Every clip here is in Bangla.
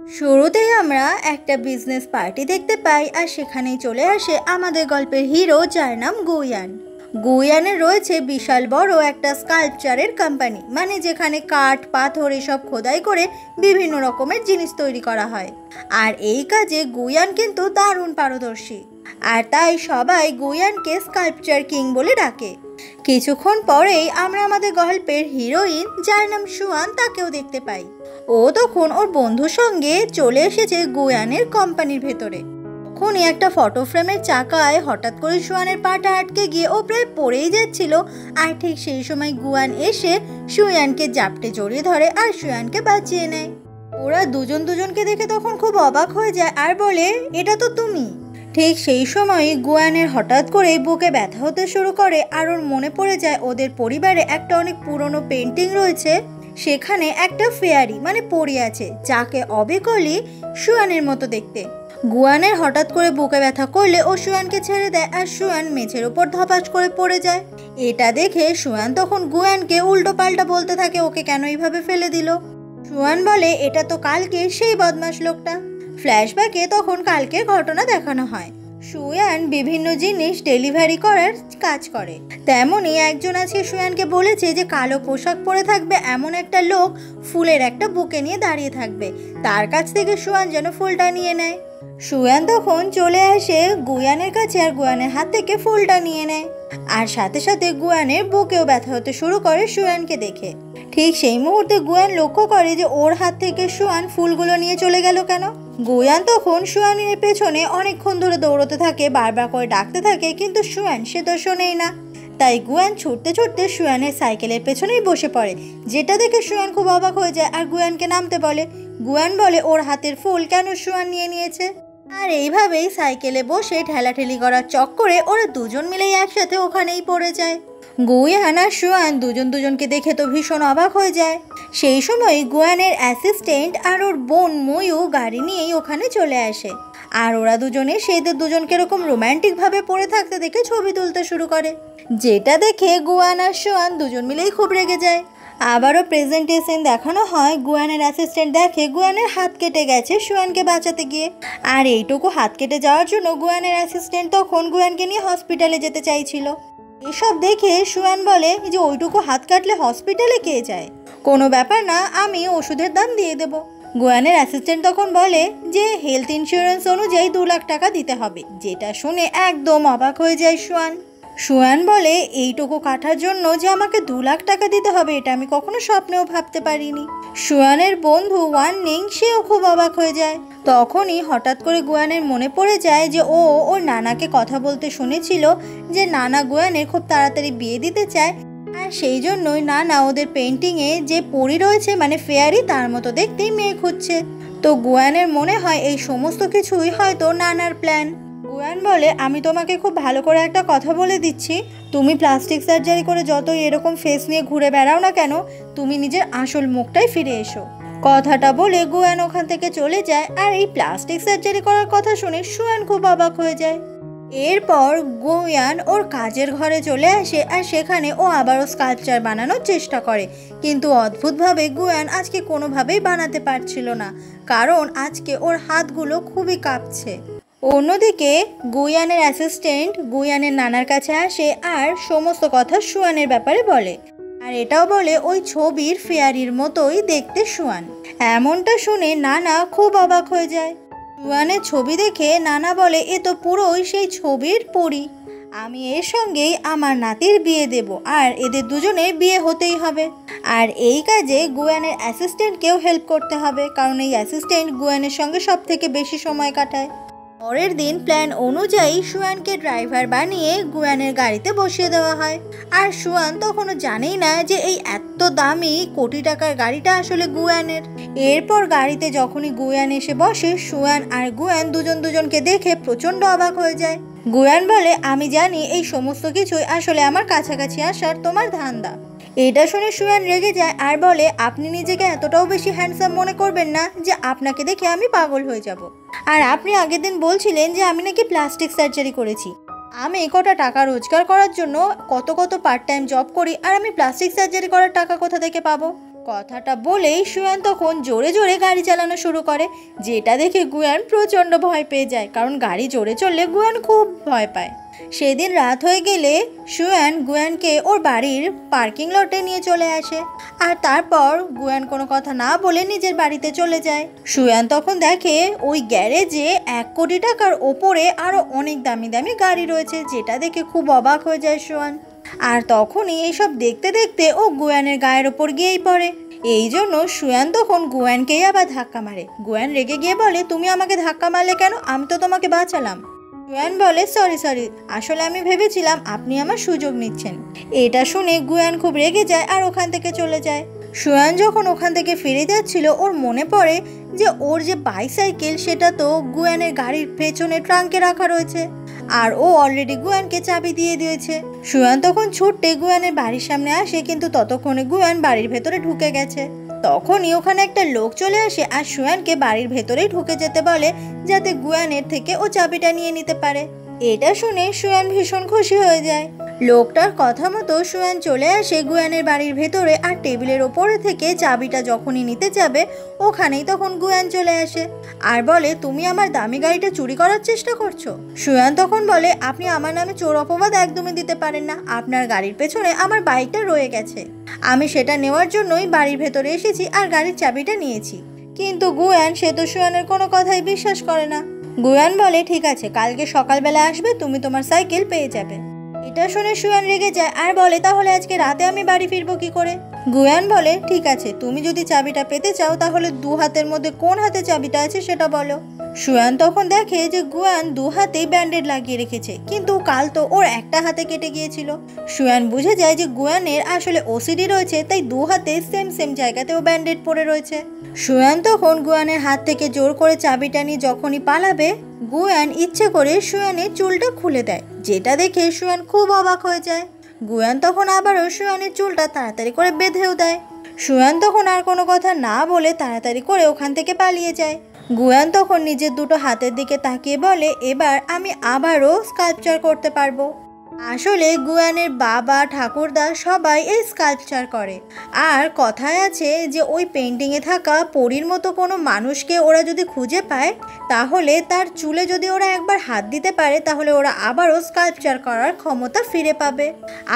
শুরুতেই আমরা একটা বিজনেস পার্টি দেখতে পাই আর সেখানেই চলে আসে আমাদের গল্পের হিরো, যার নাম গুয়ান। গুয়ানের রয়েছে বিশাল বড় একটা স্কাল্পচারের কোম্পানি, মানে যেখানে কাঠ পাথর এসব খোদাই করে বিভিন্ন রকমের জিনিস তৈরি করা হয়। আর এই কাজে গুয়ান কিন্তু দারুণ পারদর্শী, আর তাই সবাই গুয়ানকে স্কাল্পচার কিং বলে ডাকে। কিছুক্ষণ পরেই আমরা আমাদের গল্পের হিরোইন, যার নাম সুয়ান, তাকেও দেখতে পাই। ও তখন ওর বন্ধুর সঙ্গে চলে এসেছে গুয়ানের কোম্পানির ভেতরে। তখনই একটা ফটো ফ্রেমের চাকায় হঠাৎ করে সুয়ানের পাটা আটকে গিয়ে ও প্রায় পড়েই যাচ্ছিল। আর ঠিক সেই সময় গুয়ান এসে সুয়ানকে জাপটে জড়িয়ে ধরে আর সুয়ানকে বাঁচিয়ে নেয়। ওরা দুজন দুজনকে দেখে তখন খুব অবাক হয়ে যায় আর বলে, এটা তো তুমি। ঠিক সেই সময় গুয়ানের হঠাৎ করে বুকে ব্যথা হতে শুরু করে আর ওর মনে পড়ে যায় ওদের পরিবারে একটা অনেক পুরনো পেন্টিং রয়েছে, সেখানে একটা ফেয়ারি মানে পরি আছে, যাকে অবিকলই সুয়ানের মতো দেখতে। গুয়ানের হঠাৎ করে বুকে ব্যথা করলে ও সুয়ানকে ছেড়ে দেয় আর সুয়ান মেঝের ওপর ধপাস করে পড়ে যায়। এটা দেখে সুয়ান তখন গুয়ানকে উল্টো পাল্টা বলতে থাকে ওকে কেন এইভাবে ফেলে দিল। সুয়ান বলে, এটা তো কালকে সেই বদমাশ লোকটা। ফ্ল্যাশব্যাকে তখন কালকের ঘটনা দেখানো হয়। সুয়ান বিভিন্ন জিনিস ডেলিভারি করার কাজ করে। তেমনই একজন আজকে সুয়ানকে বলেছে যে কালো পোশাক পরে থাকবে এমন একটা লোক ফুলের একটা বুকে নিয়ে দাঁড়িয়ে থাকবে, তার কাছ থেকে সুয়ান যেন ফুলটা নিয়ে নেয়। সুয়ান তখন চলে আসে গুয়ানের কাছে আর গুয়ানের হাত থেকে ফুলটা নিয়ে নেয়। আর সাথে সাথে গুয়ানের বুকেও ব্যথা হতে শুরু করে সুয়ানকে দেখে। ঠিক সেই মুহূর্তে গুয়ান লক্ষ্য করে যে ওর হাত থেকে সুয়ান ফুলগুলো নিয়ে চলে গেল কেন। গুয়ান তখন সুয়ানের পেছনে অনেকক্ষণ ধরে দৌড়তে থাকে, বারবার করে ডাকতে থাকে, কিন্তু সুয়ান সে তো শোনেই না। তাই গুয়ান ছুটতে ছুটতে সুয়ানের সাইকেলের পেছনেই বসে পড়ে, যেটা দেখে সুয়ান খুব অবাক হয়ে যায় আর গুয়ানকে নামতে বলে। গুয়ান বলে ওর হাতের ফুল কেন সুয়ান নিয়ে নিয়েছে। আর এইভাবেই সাইকেলে বসে ঠেলাঠেলি করার চক্করে ওরা দুজন মিলেই একসাথে ওখানেই পড়ে যায়। গুয়ান আর সুয়ান দুজন দুজনকে দেখে তো ভীষণ অবাক হয়ে যায়। সেই সময় গুয়ানের অ্যাসিস্ট্যান্ট আর ওর বোন ময়ূ গাড়ি নিয়েই ওখানে চলে আসে। আর ওরা দুজনে সেদের দুজনকে এরকম রোম্যান্টিকভাবে পড়ে থাকতে দেখে ছবি তুলতে শুরু করে, যেটা দেখে গুয়ান আর সুয়ান দুজন মিলেই খুব রেগে যায়। আবারও প্রেজেন্টেশন দেখানো হয়। গুয়ানের অ্যাসিস্ট্যান্ট দেখে গুয়ানের হাত কেটে গেছে সুয়ানকে বাঁচাতে গিয়ে, আর এইটুকু হাত কেটে যাওয়ার জন্য গুয়ানের অ্যাসিস্ট্যান্ট তখন গুয়ানকে নিয়ে হসপিটালে যেতে চাইছিল। এসব দেখে সুয়ান বলে যে ওইটুকু হাত কাটলে হসপিটালে কে যায়, কোনো ব্যাপার না, আমি ওষুধের দাম দিয়ে দেব। গুয়ানের অ্যাসিস্ট্যান্ট তখন বলে যে হেলথ ইন্স্যুরেন্স অনুযায়ী 2 লাখ টাকা দিতে হবে, যেটা শুনে একদম অবাক হয়ে যায় সুয়ান। সুয়ান বলে, এইটুকু কাটার জন্য যে আমাকে 2 লাখ টাকা দিতে হবে এটা আমি কখনো স্বপ্নেও ভাবতে পারিনি। সুয়ানের বন্ধু ওয়ার্নিং সেও খুব অবাক হয়ে যায়। তখনই হঠাৎ করে গুয়ানের মনে পড়ে যায় যে ও ওর নানাকে কথা বলতে শুনেছিল যে নানা গুয়ানের খুব তাড়াতাড়ি বিয়ে দিতে চায়, আর সেই জন্যই নানা ওদের পেন্টিংয়ে যে পরি রয়েছে মানে ফেয়ারি তার মতো দেখতেই মেয়ে খুঁজছে। তো গুয়ানের মনে হয় এই সমস্ত কিছুই হয়তো নানার প্ল্যান। গুয়ান বলে, আমি তোমাকে খুব ভালো করে একটা কথা বলে দিচ্ছি, তুমি প্লাস্টিক সার্জারি করে যতই এরকম ফেস নিয়ে ঘুরে বেড়াও না কেন, তুমি নিজের আসল মুখটাই ফিরে এসো। কথাটা বলে গুয়ান ওখান থেকে চলে যায়। আর এই প্লাস্টিক সার্জারি করার কথা শুনে সুয়ান খুব অবাক হয়ে যায়। এরপর গুয়ান ওর কাজের ঘরে চলে আসে আর সেখানে ও আবারও স্কাল্পচার বানানোর চেষ্টা করে, কিন্তু অদ্ভুতভাবে গুয়ান আজকে কোনোভাবেই বানাতে পারছিল না, কারণ আজকে ওর হাতগুলো খুবই কাঁপছে। অন্যদিকে গুয়ানের অ্যাসিস্ট্যান্ট গুয়ানের নানার কাছে আসে আর সমস্ত কথা সুয়ানের ব্যাপারে বলে, আর এটাও বলে ওই ছবির ফেয়ারির মতোই দেখতে সুয়ান। এমনটা শুনে নানা খুব অবাক হয়ে যায়। সুয়ানের ছবি দেখে নানা বলে, এ তো পুরোই সেই ছবির পরি, আমি এর সঙ্গেই আমার নাতির বিয়ে দেব আর এদের দুজনের বিয়ে হতেই হবে। আর এই কাজে গুয়ানের অ্যাসিস্ট্যান্টকেও হেল্প করতে হবে, কারণ এই অ্যাসিস্ট্যান্ট গুয়ানের সঙ্গে সব থেকে বেশি সময় কাটায়। পরের দিন প্ল্যান অনুযায়ী সুয়ানকে ড্রাইভার বানিয়ে গুয়ানের গাড়িতে বসিয়ে দেওয়া হয়। আর সুয়ান তখনও জানেই না যে এই এত দামি কোটি টাকার গাড়িটা আসলে গুয়ানের। এরপর গাড়িতে যখনই গুয়ান এসে বসে, সুয়ান আর গুয়ান দুজন দুজনকে দেখে প্রচণ্ড অবাক হয়ে যায়। গুয়ান বলে, আমি জানি এই সমস্ত কিছুই আসলে আমার কাছাকাছি আসার তোমার ধান্দা। এটা শুনে সুয়ান রেগে যায় আর বলে, আপনি নিজেকে এতটাও বেশি হ্যান্ডসাম মনে করবেন না যে আপনাকে দেখে আমি পাগল হয়ে যাব। আর আপনি আগের দিন বলছিলেন যে আমি নাকি প্লাস্টিক সার্জারি করেছি। আমি কটা টাকা রোজগার করার জন্য কত পার্ট টাইম জব করি, আর আমি প্লাস্টিক সার্জারি করার টাকা কোথা থেকে পাবো? কথাটা বলেই সুয়ান তখন জোরে জোরে গাড়ি চালানো শুরু করে, যেটা দেখে গুয়ান প্রচণ্ড ভয় পেয়ে যায়, কারণ গাড়ি জোরে চললে গুয়ান খুব ভয় পায়। সেদিন রাত হয়ে গেলে সুয়ান গুয়ানকে ওর বাড়ির পার্কিং লটে নিয়ে চলে আসে, আর তারপর গুয়ান কোনো কথা না বলে নিজের বাড়িতে চলে যায়। সুয়ান তখন দেখে ওই গ্যারেজে 1 কোটি টাকার ওপরে আরও অনেক দামি দামি গাড়ি রয়েছে, যেটা দেখে খুব অবাক হয়ে যায় সুয়ান। আর তখনই এইসব দেখতে দেখতে ও গুয়ানের গায়ের ওপর গিয়েই পড়ে। এই জন্য সুয়ান তখন গুয়ানকেই আবার ধাক্কা মারে। গুয়ান রেগে গিয়ে বলে, তুমি আমাকে ধাক্কা মারলে কেন? আমি তো তোমাকে বাঁচালাম। গুয়ান বলে, সরি, আসলে আমি ভেবেছিলাম আপনি আমার সুযোগ নিচ্ছেন। এটা শুনে গুয়ান খুব রেগে যায় আর ওখান থেকে চলে যায়। সুয়ান যখন ওখান থেকে ফিরে যাচ্ছিল, ওর মনে পড়ে যে ওর যে বাইসাইকেল সেটা তো গুয়ানের গাড়ির পেছনে ট্রাঙ্কে রাখা রয়েছে, আর ও অলরেডি গুয়ানকে চাবি দিয়ে দিয়েছে। সুয়ান তখন ছুটতে গুয়ানের বাড়ির সামনে আসে, কিন্তু ততক্ষণে গুয়ান বাড়ির ভেতরে ঢুকে গেছে। তখনই ওখানে একটা লোক চলে আসে আর সুয়ানকে বাড়ির ভেতরেই ঢুকে যেতে বলে, যাতে গুয়ানের থেকে ও চাবিটা নিয়ে নিতে পারে। এটা শুনে সুয়ান ভীষণ খুশি হয়ে যায়। লোকটার কথা মতো সুয়ান চলে আসে গুয়ানের বাড়ির ভেতরে, আর টেবিলের ওপরে থেকে চাবিটা যখনই নিতে যাবে ওখানেই তখন গুয়ান চলে আসে আর বলে, তুমি আমার দামি গাড়িটা চুরি করার চেষ্টা করছো? সুয়ান তখন বলে, আপনি আমার নামে চোর অপবাদ একদমই দিতে পারেন না। আপনার গাড়ির পেছনে আমার বাইকটা রয়ে গেছে, আমি সেটা নেওয়ার জন্যই বাড়ির ভেতরে এসেছি আর গাড়ির চাবিটা নিয়েছি। কিন্তু গুয়ান সে তো সুয়ানের কোনো কথাই বিশ্বাস করে না। গুয়ান বলে, ঠিক আছে, কালকে সকালবেলা আসবে, তুমি তোমার সাইকেল পেয়ে যাবে। এটা শুনে সুয়ান রেগে যায় আর বলে, তাহলে আজকে রাতে আমি বাড়ি ফিরবো কি করে? গুয়ান বলে, ঠিক আছে, তুমি যদি চাবিটা পেতে চাও তাহলে 2 হাতের মধ্যে কোন হাতে চাবিটা আছে সেটা বলো। সুয়ান তখন দেখে যে গুয়ান 2 হাতেই ব্যান্ডেড লাগিয়ে রেখেছে, কিন্তু কাল তো ওর একটা হাতে কেটে গিয়েছিল। সুয়ান বুঝে যায় যে গুয়ানের আসলে ওসিডি রয়েছে, তাই 2 হাতে সেম জায়গাতে ও ব্যান্ডেড পড়ে রয়েছে। সুয়ান তখন গুয়ানের হাত থেকে জোর করে চাবিটা নিয়ে যখনই পালাবে, গুয়ান ইচ্ছে করে সুয়ানের চুলটা খুলে দেয়, যেটা দেখে সুয়ান খুব অবাক হয়ে যায়। গুয়ান তখন আবারও সুয়ানের চুলটা তাড়াতাড়ি করে বেঁধেও দেয়। সুয়ান তখন আর কোনো কথা না বলে তাড়াতাড়ি করে ওখান থেকে পালিয়ে যায়। গুয়ান তখন নিজের 2টো হাতের দিকে তাকিয়ে বলে, এবার আমি আবারও স্কাল্পচার করতে পারবো। আসলে গুয়ানের বাবা ঠাকুরদা সবাই এই স্কাল্পচার করে, আর কথায় আছে যে ওই পেন্টিংয়ে থাকা পরীর মতো কোনো মানুষকে ওরা যদি খুঁজে পায়, তাহলে তার চুলে যদি ওরা একবার হাত দিতে পারে, তাহলে ওরা আবারও স্কাল্পচার করার ক্ষমতা ফিরে পাবে।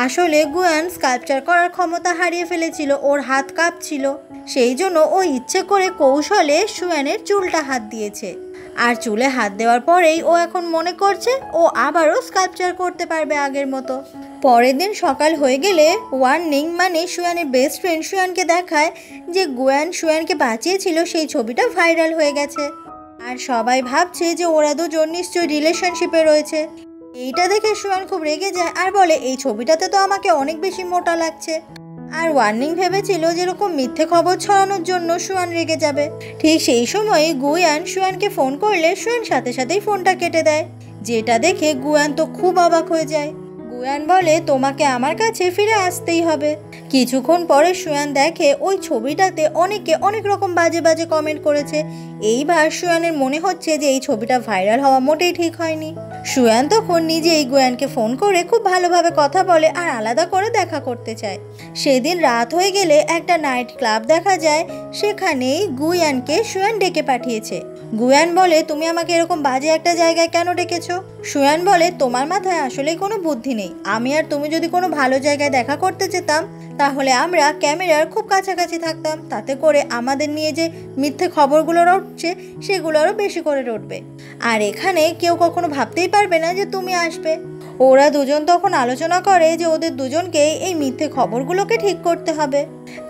আসলে গুয়ান স্কাল্পচার করার ক্ষমতা হারিয়ে ফেলেছিল, ওর হাত কাঁপছিল, সেই জন্য ও ইচ্ছে করে কৌশলে সুয়ানের চুলটা হাত দিয়েছে। আর চুলে হাত দেওয়ার পরেই ও এখন মনে করছে ও আবারও স্কাল্পচার করতে পারবে আগের মতো। পরের দিন সকাল হয়ে গেলে ওয়ার্নিং মানে সুয়ানের বেস্ট ফ্রেন্ড সুয়ানকে দেখায় যে গুয়ান সুয়ানকে বাঁচিয়েছিল সেই ছবিটা ভাইরাল হয়ে গেছে, আর সবাই ভাবছে যে ওরা দুজন নিশ্চয়ই রিলেশনশিপে রয়েছে। এইটা দেখে সুয়ান খুব রেগে যায় আর বলে, এই ছবিটাতে তো আমাকে অনেক বেশি মোটা লাগছে। আর ওয়ার্নিং ভেবেছিল যেরকম মিথ্যে খবর ছড়ানোর জন্য সুয়ান রেগে যাবে। ঠিক সেই সময় গুয়ান সুয়ানকে ফোন করলে সুয়ান সাথে সাথেই ফোনটা কেটে দেয়, যেটা দেখে গুয়ান তো খুব অবাক হয়ে যায়। গুয়ান বলে, তোমাকে আমার কাছে ফিরে আসতেই হবে। কিছুক্ষণ পরে সুয়ান দেখে ওই ছবিটাতে অনেকে অনেক রকম বাজে বাজে কমেন্ট করেছে। এইবার সুয়ানের মনে হচ্ছে যে এই ছবিটা ভাইরাল হওয়া মোটেই ঠিক হয়নি। সুয়ান তখন নিজেই গুয়ানকে ফোন করে খুব ভালোভাবে কথা বলে আর আলাদা করে দেখা করতে চায়। সেদিন রাত হয়ে গেলে একটা নাইট ক্লাব দেখা যায়, সেখানেই গুয়ানকে সুয়ান ডেকে পাঠিয়েছে। গুয়ান বলে, তুমি আমাকে এরকম বাজে একটা জায়গায় কেন ডেকেছো? সুয়ান বলে, তোমার মাথায় আসলেই কোনো বুদ্ধি নেই। আমি আর তুমি যদি কোনো ভালো জায়গায় দেখা করতে যেতাম, তাহলে আমরা ক্যামেরার খুব কাছাকাছি থাকতাম, তাতে করে আমাদের নিয়ে যে মিথ্যে খবরগুলো রটছে সেগুলো আরও বেশি করে রটবে, আর এখানে কেউ কখনো ভাবতেই পারবে না যে তুমি আসবে। ওরা দুজন তখন আলোচনা করে যে ওদের দুজনকেই এই মিথ্যে খবরগুলোকে ঠিক করতে হবে।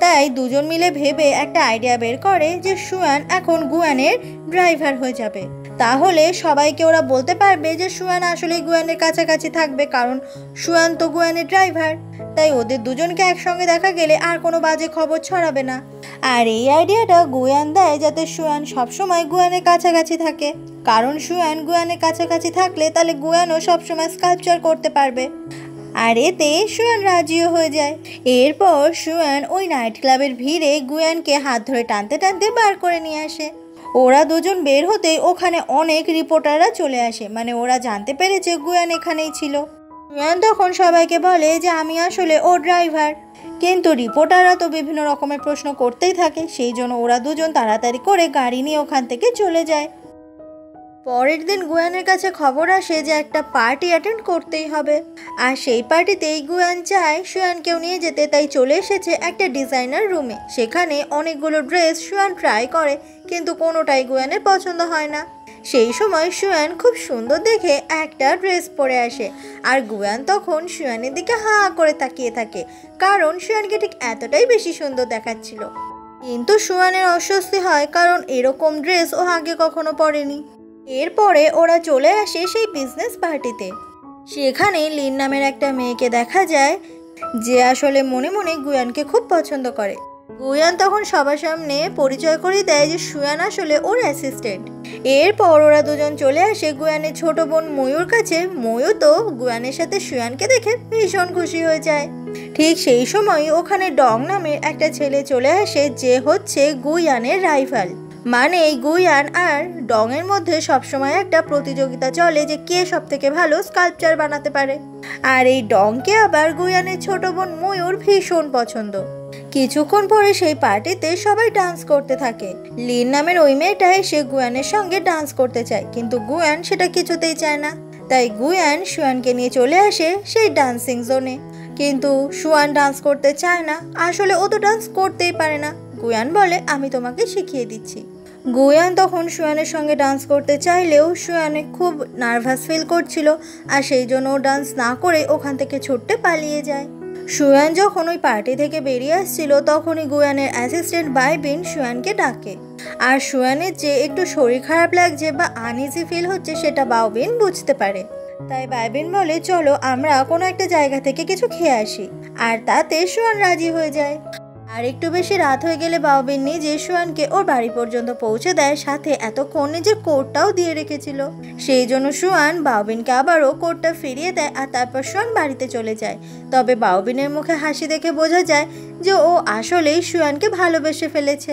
তাই দুজন মিলে ভেবে একটা আইডিয়া বের করে যে সুয়ান এখন গুয়ানের ড্রাইভার হয়ে যাবে, তাহলে সবাইকে ওরা বলতে পারবে যে সুয়ান আসলেই গুয়ানের কাছাকাছি থাকবে, কারণ সুয়ান তো গুয়ানের ড্রাইভার। তাই ওদের দুজনকে একসঙ্গে দেখা গেলে আর কোনো বাজে খবর ছড়াবে না। আর এই আইডিয়াটা গুয়ান দেয় যাতে সুয়ান সবসময় গুয়ানের কাছাকাছি থাকে, কারণ সুয়ান গুয়ানের কাছাকাছি থাকলে তাহলে গুয়ানও সবসময় স্কাল্পচার করতে পারবে। আর এতে সুয়ান রাজিও হয়ে যায়। এরপর সুয়ান ওই নাইট ক্লাবের ভিড়ে গুয়ানকে হাত ধরে টানতে টানতে বার করে নিয়ে আসে। ওরা দুজন বের হতেই ওখানে অনেক রিপোর্টাররা চলে আসে, মানে ওরা জানতে পেরেছে গুয়ান এখানেই ছিল। সুয়ান তখন সবাইকে বলে যে আমি আসলে ওর ড্রাইভার, কিন্তু রিপোর্টাররা তো বিভিন্ন রকমের প্রশ্ন করতেই থাকে, সেই জন্য ওরা দুজন তাড়াতাড়ি করে গাড়ি নিয়ে ওখান থেকে চলে যায়। পরের দিন গুয়ানের কাছে খবর আসে যে একটা পার্টি অ্যাটেন্ড করতেই হবে, আর সেই পার্টিতেই গুয়ান চায় সুয়ানকেও নিয়ে যেতে, তাই চলে এসেছে একটা ডিজাইনার রুমে। সেখানে অনেকগুলো ড্রেস সুয়ান ট্রাই করে, কিন্তু কোনোটাই গুয়ানের পছন্দ হয় না। সেই সময় সুয়ান খুব সুন্দর দেখে একটা ড্রেস পরে আসে, আর গুয়ান তখন সুয়ানের দিকে হা করে তাকিয়ে থাকে, কারণ সুয়ানকে ঠিক এতটাই বেশি সুন্দর দেখাচ্ছিল। কিন্তু সুয়ানের অস্বস্তি হয়, কারণ এরকম ড্রেস ও আগে কখনো পরেনি। এরপরে ওরা চলে আসে সেই বিজনেস পার্টিতে। সেখানে লিন নামের একটা মেয়েকে দেখা যায়, যে আসলে মনে মনে গুয়ানকে খুব পছন্দ করে। গুয়ান তখন সবার সামনে পরিচয় করিয়ে দেয় যে সুয়ান আসলে ওর অ্যাসিস্ট্যান্ট। এরপর ওরা দুজন চলে আসে গুয়ানের ছোট বোন ময়ূর কাছে। ময়ূর তো গুয়ানের সাথে সুয়ানকে দেখে ভীষণ খুশি হয়ে যায়। ঠিক সেই সময় ওখানে ডং নামের একটা ছেলে চলে আসে, যে হচ্ছে গুয়ানের রাইভাল। মানে এই গুয়ান আর ডং এর মধ্যে সবসময় একটা প্রতিযোগিতা চলে যে কে সব থেকে ভালো স্কাল্পচার বানাতে পারে। আর এই ডংকে আবার গুয়ানের ছোট বোন ময়ূর ভীষণ পছন্দ। কিছুক্ষণ পরে সেই পার্টিতে সবাই ডান্স করতে থাকে। লিন নামের ওই মেয়েটা এসে গুয়ানের সঙ্গে ডান্স করতে চায়, কিন্তু গুয়ান সেটা কিছুতেই চায় না। তাই গুয়ান সুয়ানকে নিয়ে চলে আসে সেই ডান্সিং জোনে। কিন্তু সুয়ান ডান্স করতে চায় না, আসলে ও তো ডান্স করতেই পারে না। গুয়ান বলে আমি তোমাকে শিখিয়ে দিচ্ছি। গুয়ান তখন সুয়ানের সঙ্গে ডান্স করতে চাইলেও সুয়ানে খুব নার্ভাস ফিল করছিল, আর সেই জন্য ও ডান্স না করে ওখান থেকে ছুটতে পালিয়ে যায়। সুয়ান যখন ওই পার্টি থেকে বেরিয়ে আসছিল, তখনই গুয়ানের অ্যাসিস্ট্যান্ট বাইবিন সুয়ানকে ডাকে। আর সুয়ানের যে একটু শরীর খারাপ লাগছে বা আনইজি ফিল হচ্ছে সেটা বাওবিন বুঝতে পারে। তাই বাইবিন বলে চলো আমরা কোনো একটা জায়গা থেকে কিছু খেয়ে আসি, আর তাতে সুয়ান রাজি হয়ে যায়। আর একটু বেশি রাত হয়ে গেলে বাওবিন নিজে সুয়ানকে ওর বাড়ি পর্যন্ত পৌঁছে দেয়, সাথে এতক্ষণ নিজের কোটটাও দিয়ে রেখেছিল। সেই জন্য সুয়ান বাওবিনকে আবারও কোটটা ফিরিয়ে দেয়, আর তারপর সুয়ান বাড়িতে চলে যায়। তবে বাওবিনের মুখে হাসি দেখে বোঝা যায় যে ও আসলেই সুয়ানকে ভালোবেসে ফেলেছে।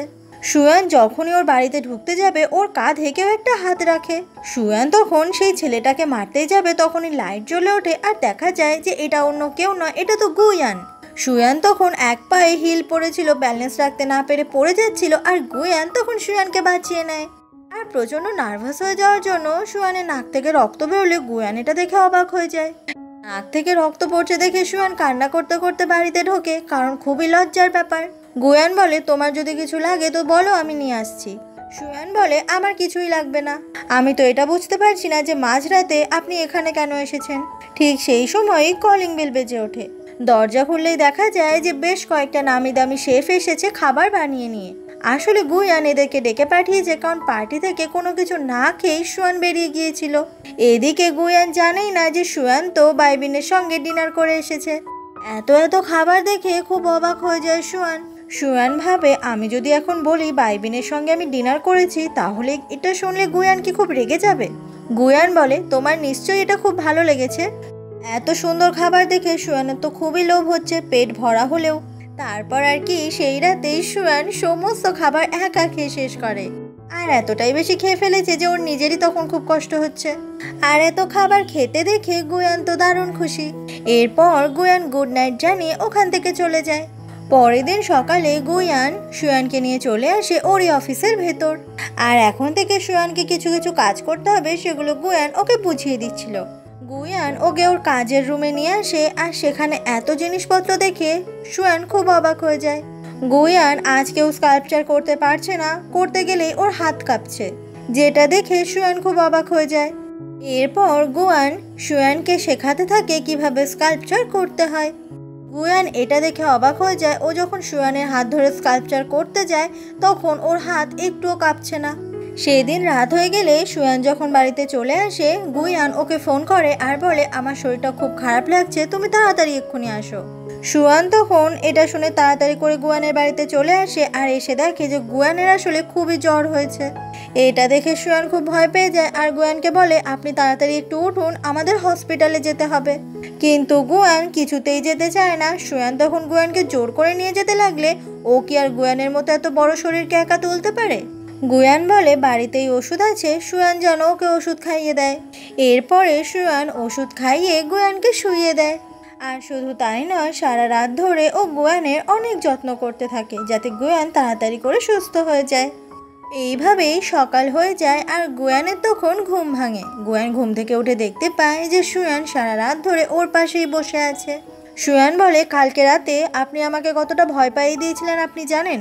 সুয়ান যখনই ওর বাড়িতে ঢুকতে যাবে, ওর কাঁধে কেউ একটা হাত রাখে। সুয়ান তখন সেই ছেলেটাকে মারতেই যাবে, তখনই লাইট জ্বলে ওঠে, আর দেখা যায় যে এটা অন্য কেউ নয়, এটা তো গুয়ান। সুয়ান তখন এক পায়ে হিল পড়েছিল, ব্যালেন্স রাখতে না পেরে পড়ে যাচ্ছিল, আর গুয়ান তখন সুয়ানকে বাঁচিয়ে নেয়। আর প্রচন্ড নার্ভাস হয়ে যাওয়ার জন্য সুয়ানের নাক থেকে রক্ত বেরোলে গুয়ান এটা দেখে অবাক হয়ে যায়। নাক থেকে রক্ত পড়ছে দেখে সুয়ান কান্না করতে করতে বাড়িতে ঢোকে, কারণ খুবই লজ্জার ব্যাপার। গুয়ান বলে তোমার যদি কিছু লাগে তো বলো, আমি নিয়ে আসছি। সুয়ান বলে আমার কিছুই লাগবে না, আমি তো এটা বুঝতে পারছি না যে মাঝরাতে আপনি এখানে কেন এসেছেন। ঠিক সেই সময়ই কলিং বেল বেজে ওঠে। দরজা খুললেই দেখা যায় যে বেশ কয়েকটা নামি দামি শেফ এসেছে খাবার বানিয়ে নিয়ে। আসলে গুয়ান এদেরকে ডেকে পাঠিয়েছে, কারণ পার্টি থেকে কোনো কিছু না খেয়েই সুয়ান বেরিয়ে গিয়েছিল। এদিকে গুয়ান জানেই না যে সুয়ান তো বাইবিনের সঙ্গে ডিনার করে এসেছে। এত এত খাবার দেখে খুব অবাক হয়ে যায় সুয়ান। সুয়ান ভাবে আমি যদি এখন বলি বাইবিনের সঙ্গে আমি ডিনার করেছি, তাহলে এটা শুনলে গুয়ান কি খুব রেগে যাবে। গুয়ান বলে তোমার নিশ্চয়ই এটা খুব ভালো লেগেছে। এত সুন্দর খাবার দেখে সুয়ানের তো খুবই লোভ হচ্ছে, পেট ভরা হলেও। তারপর আর কি সেই রাতেই সুয়ান সমস্ত খাবার একা খেয়ে শেষ করে, আর এতটাই বেশি খেয়ে ফেলেছে যে ওর নিজেরই তখন খুব কষ্ট হচ্ছে। আর এত খাবার খেতে দেখে গুয়ান তো দারুণ খুশি। এরপর গুয়ান গুড নাইট জানিয়ে ওখান থেকে চলে যায়। পরের দিন সকালে গুয়ান সুয়ানকে নিয়ে চলে আসে ওরই অফিসের ভেতর, আর এখন থেকে সুয়ানকে কিছু কিছু কাজ করতে হবে সেগুলো গুয়ান ওকে বুঝিয়ে দিচ্ছিল। গুয়ান ওকে ওর কাজের রুমে নিয়ে আসে, আর সেখানে এত জিনিসপত্র দেখে সুয়ান খুব অবাক হয়ে যায়। গুয়ান আজ কেউ স্কাল্পচার করতে পারছে না, করতে গেলেই ওর হাত কাঁপছে, যেটা দেখে সুয়ান খুব অবাক হয়ে যায়। এরপর গুয়ান সুয়ানকে শেখাতে থাকে কিভাবে স্কাল্পচার করতে হয়। গুয়ান এটা দেখে অবাক হয়ে যায়, ও যখন সুয়ানের হাত ধরে স্কাল্পচার করতে যায় তখন ওর হাত একটুও কাঁপছে না। সেই দিন রাত হয়ে গেলে সুয়ান যখন বাড়িতে চলে আসে, গুয়ান ওকে ফোন করে আর বলে আমার শরীরটা খুব খারাপ লাগছে, তুমি তাড়াতাড়ি এক্ষুনি আসো। সুয়ান তখন এটা শুনে তাড়াতাড়ি করে গুয়ানের বাড়িতে চলে আসে, আর এসে দেখে যে গুয়ানের আসলে খুবই জ্বর হয়েছে। এটা দেখে সুয়ান খুব ভয় পেয়ে যায়, আর গুয়ানকে বলে আপনি তাড়াতাড়ি একটু উঠুন, আমাদের হসপিটালে যেতে হবে। কিন্তু গুয়ান কিছুতেই যেতে চায় না। সুয়ান তখন গুয়ানকে জোর করে নিয়ে যেতে লাগলে ও কি আর গুয়ানের মতো এত বড় শরীরকে একা তুলতে পারে। গুয়ান বলে বাড়িতেই ওষুধ আছে, সুয়ান যেন ওকে ওষুধ খাইয়ে দেয়। এরপরে সুয়ান ওষুধ খাইয়ে গুয়ানকে শুইয়ে দেয়। আর শুধু তাই নয়, সারা রাত ধরে ও গুয়ানের অনেক যত্ন করতে থাকে যাতে গুয়ান তাড়াতাড়ি করে সুস্থ হয়ে যায়। এইভাবেই সকাল হয়ে যায় আর গুয়ানের তখন ঘুম ভাঙে। গুয়ান ঘুম থেকে উঠে দেখতে পায় যে সুয়ান সারা রাত ধরে ওর পাশেই বসে আছে। সুয়ান বলে, কালকে রাতে আপনি আমাকে কতটা ভয় পাইয়ে দিয়েছিলেন আপনি জানেন?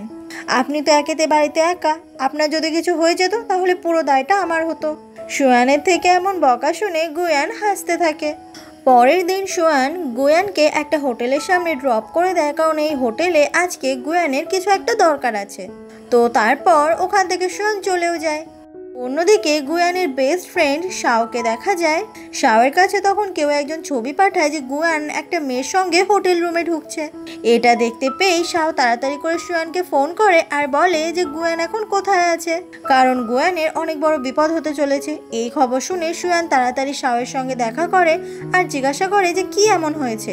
আপনি তো একেতে বাড়িতে একা, আপনার যদি কিছু হয়ে যেত তাহলে পুরো দায়টা আমার হতো। সুয়ানের থেকে এমন বকা শুনে গুয়ান হাসতে থাকে। পরের দিন সুয়ান গুয়ানকে একটা হোটেলের সামনে ড্রপ করে দেয়, কারণ এই হোটেলে আজকে গুয়ানের কিছু একটা দরকার আছে। তো তারপর ওখান থেকে সুয়ান চলেও যায়। অন্যদিকে গুয়ানের বেস্ট ফ্রেন্ড শাওকে দেখা যায়। শাওয়ের কাছে তখন কেউ একজন ছবি পাঠায় যে গুয়ান একটা মেয়ের সঙ্গে হোটেল রুমে ঢুকছে। এটা দেখতে পেয়ে শাও তাড়াতাড়ি করে সুয়ানকে ফোন করে আর বলে যে গুয়ান এখন কোথায় আছে, কারণ গুয়ানের অনেক বড় বিপদ হতে চলেছে। এই খবর শুনে সুয়ান তাড়াতাড়ি শাওয়ের সঙ্গে দেখা করে আর জিজ্ঞাসা করে যে কি এমন হয়েছে।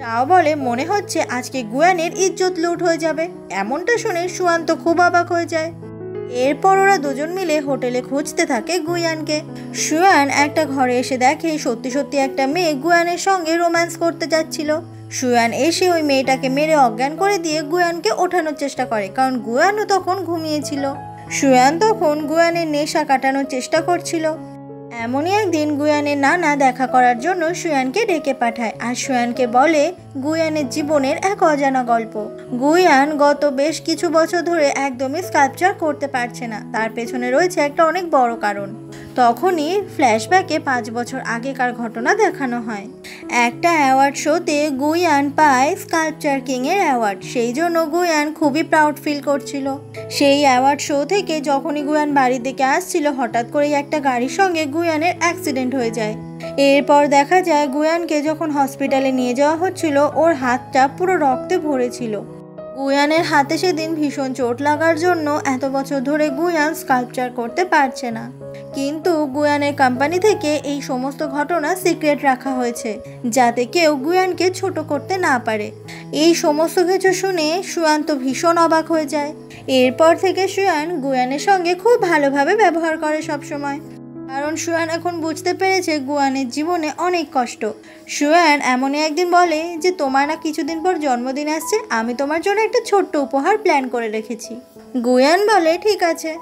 শাও বলে, মনে হচ্ছে আজকে গুয়ানের ইজ্জত লুট হয়ে যাবে। এমনটা শুনে সুয়ান তো খুব অবাক হয়ে যায়। এরপর ওরা দুজন মিলে হোটেলে খুঁজতে থাকে গুয়ানকে। সুয়ান একটা ঘরে এসে দেখে সত্যি সত্যি একটা মেয়ে গুয়ানের সঙ্গে রোম্যান্স করতে যাচ্ছিল। সুয়ান এসে ওই মেয়েটাকে মেরে অজ্ঞান করে দিয়ে গুয়ানকে ওঠানোর চেষ্টা করে, কারণ গুয়ানও তখন ঘুমিয়েছিল। সুয়ান তখন গুয়ানের নেশা কাটানোর চেষ্টা করছিল। এমনই একদিন গুয়ানের নানা দেখা করার জন্য সুয়ানকে ডেকে পাঠায় আর সুয়ানকে বলে গুয়ানের জীবনের এক অজানা গল্প। গুয়ান গত বেশ কিছু বছর ধরে একদমই স্কাল্পচার করতে পারছে না, তার পেছনে রয়েছে একটা অনেক বড় কারণ। তখনই ফ্ল্যাশব্যাকে 5 বছর আগেকার ঘটনা দেখানো হয়। একটা অ্যাওয়ার্ড শোতে গুয়ান পায় স্কাল্পচার কিং এর অ্যাওয়ার্ড। সেই জন্য গুয়ান খুবই প্রাউড ফিল করছিল। সেই অ্যাওয়ার্ড শো থেকে যখনই গুয়ান বাড়ির দিকে আসছিল, হঠাৎ করেই একটা গাড়ির সঙ্গে গুয়ানের অ্যাক্সিডেন্ট হয়ে যায়। এরপর দেখা যায় গুয়ানকে যখন হসপিটালে নিয়ে যাওয়া হচ্ছিল, ওর হাতটা পুরো রক্তে ভরেছিল। গুয়ানের হাতে সেদিন ভীষণ চোট লাগার জন্য এত বছর ধরে গুয়ান স্কাল্পচার করতে পারছে না। কিন্তু গুয়ানের কোম্পানি থেকে এই সমস্ত ঘটনা সিক্রেট রাখা হয়েছে যাতে কেউ গুয়ানকে ছোট করতে না পারে। এই সমস্ত কিছু শুনে সুয়ান তো ভীষণ অবাক হয়ে যায়। এরপর থেকে সুয়ান গুয়ানের সঙ্গে খুব ভালোভাবে ব্যবহার করে সবসময়, কারণ সুয়ান এখন বুঝতে পেরেছে গুয়ানের জীবনে অনেক কষ্ট। সুয়ান এমনই একদিন বলে যে তোমার না কিছুদিন পর জন্মদিন আসছে, আমি তোমার জন্য একটা ছোট্ট উপহার প্ল্যান করে রেখেছি। গুয়ান বলে ঠিক আছে।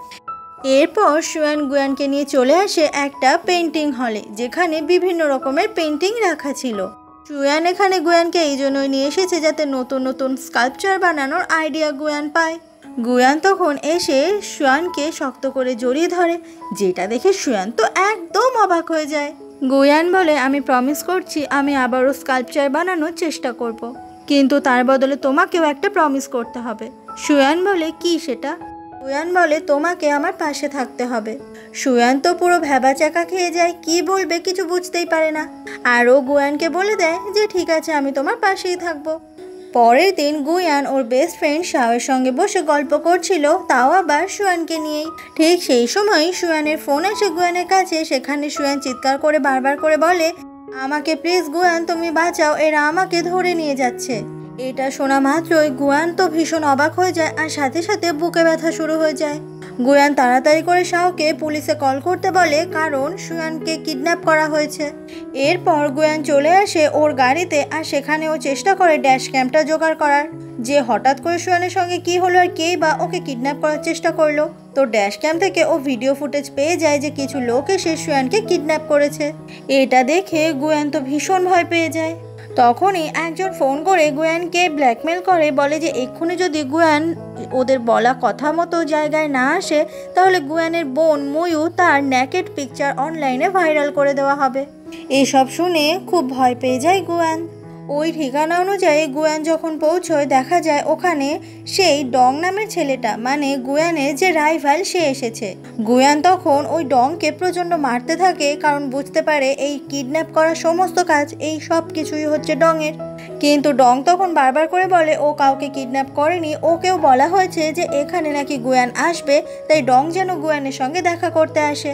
এরপর সুয়ান গুয়ানকে নিয়ে চলে আসে একটা পেন্টিং হলে, যেখানে বিভিন্ন রকমের পেন্টিং রাখা ছিল। সুয়ান এখানে গুয়ানকে এই জন্যই নিয়ে এসেছে যাতে নতুন নতুন স্কাল্পচার বানানোর আইডিয়া গুয়ান পায়। গুয়ান তখন এসে সুয়ানকে শক্ত করে জড়িয়ে ধরে, যেটা দেখে সুয়ান তো একদম অবাক হয়ে যায়। গুয়ান বলে, আমি প্রমিস করছি আমি আবারও স্কাল্পচার বানানোর চেষ্টা করব, কিন্তু তার বদলে তোমাকেও একটা প্রমিস করতে হবে। সুয়ান বলে, কি সেটা? গুয়ান বলে, তোমাকে আমার পাশে থাকতে হবে। সুয়ান তো পুরো ভ্যাবাচাকা খেয়ে যায়, কি বলবে কিছু বুঝতেই পারে না। আর ও গুয়ানকে বলে দেয় যে ঠিক আছে, আমি তোমার পাশেই থাকবো। পরের দিন গুয়ান ওর বেস্ট ফ্রেন্ড শাওয়ের সঙ্গে বসে গল্প করছিল, তাও আবার সুয়ানকে নিয়েই। ঠিক সেই সময় সুয়ানের ফোন আসে গুয়ানের কাছে। সেখানে সুয়ান চিৎকার করে বারবার করে বলে, আমাকে প্লিজ গুয়ান তুমি বাঁচাও, এরা আমাকে ধরে নিয়ে যাচ্ছে। এটা শোনা মাত্রই গুয়ান তো ভীষণ অবাক হয়ে যায় আর সাথে সাথে বুকে ব্যথা শুরু হয়ে যায়। গুয়ান তাড়াতাড়ি করে শাওকে পুলিশে কল করতে বলে, কারণ সুয়ানকে কিডন্যাপ করা হয়েছে। এরপর গুয়ান চলে আসে ওর গাড়িতে আর সেখানে ও চেষ্টা করে ড্যাশ ক্যামটা জোগাড় করার, যে হঠাৎ করে সুয়ানের সঙ্গে কি হলো আর কেই বা ওকে কিডন্যাপ করার চেষ্টা করলো। তো ড্যাশ ক্যাম থেকে ও ভিডিও ফুটেজ পেয়ে যায় যে কিছু লোক এসে সুয়ানকে কিডন্যাপ করেছে। এটা দেখে গুয়ান তো ভীষণ ভয় পেয়ে যায়। তখনই একজন ফোন করে গুয়ানকে ব্ল্যাকমেল করে, বলে যে এক্ষুনি যদি গুয়ান ওদের বলা কথা মতো জায়গায় না আসে তাহলে গুয়ানের বোন ময়ূ তার নেকেড পিকচার অনলাইনে ভাইরাল করে দেওয়া হবে। এসব শুনে খুব ভয় পেয়ে যায় গুয়ান। ওই ঠিকানা অনুযায়ী গুয়ান যখন পৌঁছয়, দেখা যায় ওখানে সেই ডং নামের ছেলেটা, মানে গুয়ানের যে রাইভাল, সে এসেছে। গুয়ান তখন ওই ডংকে প্রচণ্ড মারতে থাকে, কারণ বুঝতে পারে এই কিডন্যাপ করার সমস্ত কাজ এই সব কিছুই হচ্ছে ডংয়ের। কিন্তু ডং তখন বারবার করে বলে ও কাউকে কিডন্যাপ করেনি, ওকেও বলা হয়েছে যে এখানে নাকি গুয়ান আসবে, তাই ডং যেন গুয়ানের সঙ্গে দেখা করতে আসে।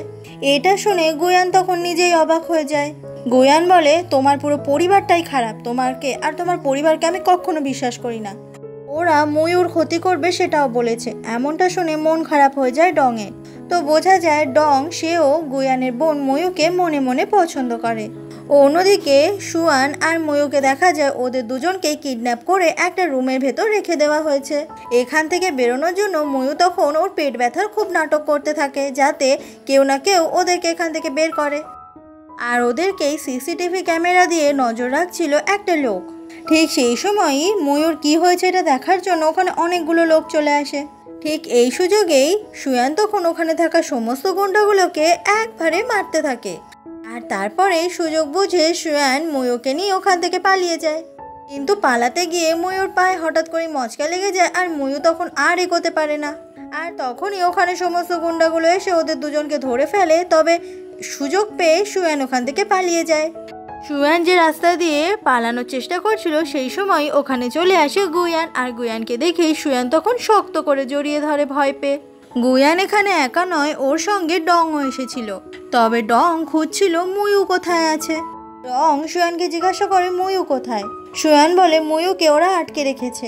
এটা শুনে গুয়ান তখন নিজেই অবাক হয়ে যায়। গুয়ান বলে, তোমার পুরো পরিবারটাই খারাপ, তোমাকে আর তোমার পরিবারকে আমি কখনো বিশ্বাস করি না। ওরা ময়ূর ক্ষতি করবে সেটাও বলেছে। এমনটা শুনে মন খারাপ হয়ে যায় ডংয়ের। তো বোঝা যায় ডং সেও গুয়ানের বোন ময়ূকে মনে মনে পছন্দ করে। অন্যদিকে সুয়ান আর ময়ূকে দেখা যায় ওদের দুজনকে কিডন্যাপ করে একটা রুমের ভেতর রেখে দেওয়া হয়েছে। এখান থেকে বেরোনোর জন্য ময়ূ তখন ওর পেট ব্যথার খুব নাটক করতে থাকে, যাতে কেউ না কেউ ওদেরকে এখান থেকে বের করে। আর ওদেরকেই সিসিটিভি ক্যামেরা দিয়ে নজর রাখছিল একটা লোক। ঠিক সেই সময়ই ময়ূর কি হয়েছে এটা দেখার জন্য ওখানে অনেকগুলো লোক চলে আসে। ঠিক এই সুযোগেই সুয়ান তখন ওখানে থাকা সমস্ত গুন্ডাগুলোকে একবারে মারতে থাকে। আর তারপরে সুযোগ বুঝে সুয়ান ময়ূরকে নিয়ে ওখান থেকে পালিয়ে যায়। কিন্তু পালাতে গিয়ে ময়ূর পায়ে হঠাৎ করে মচকা লেগে যায়, আর ময়ূর তখন আর এগোতে পারে না। আর তখনই ওখানে সমস্ত গুন্ডাগুলো এসে ওদের দুজনকে ধরে ফেলে। তবে সুযোগ পেয়ে সুয়ান ওখান থেকে পালিয়ে যায়। সুয়ান যে রাস্তা দিয়ে পালানোর চেষ্টা করছিল সেই সময় ওখানে চলে আসে গুয়ান। আর গুয়ানকে দেখেই সুয়ান তখন শক্ত করে জড়িয়ে ধরে ভয় পেয়ে। গুয়ান এখানে একা নয়, ওর সঙ্গে ডংও এসেছিল। তবে ডং খুঁজছিল ময়ূ কোথায় আছে। ডং সুয়ানকে জিজ্ঞাসা করে ময়ূ কোথায়। সুয়ান বলে ময়ূকে ওরা আটকে রেখেছে।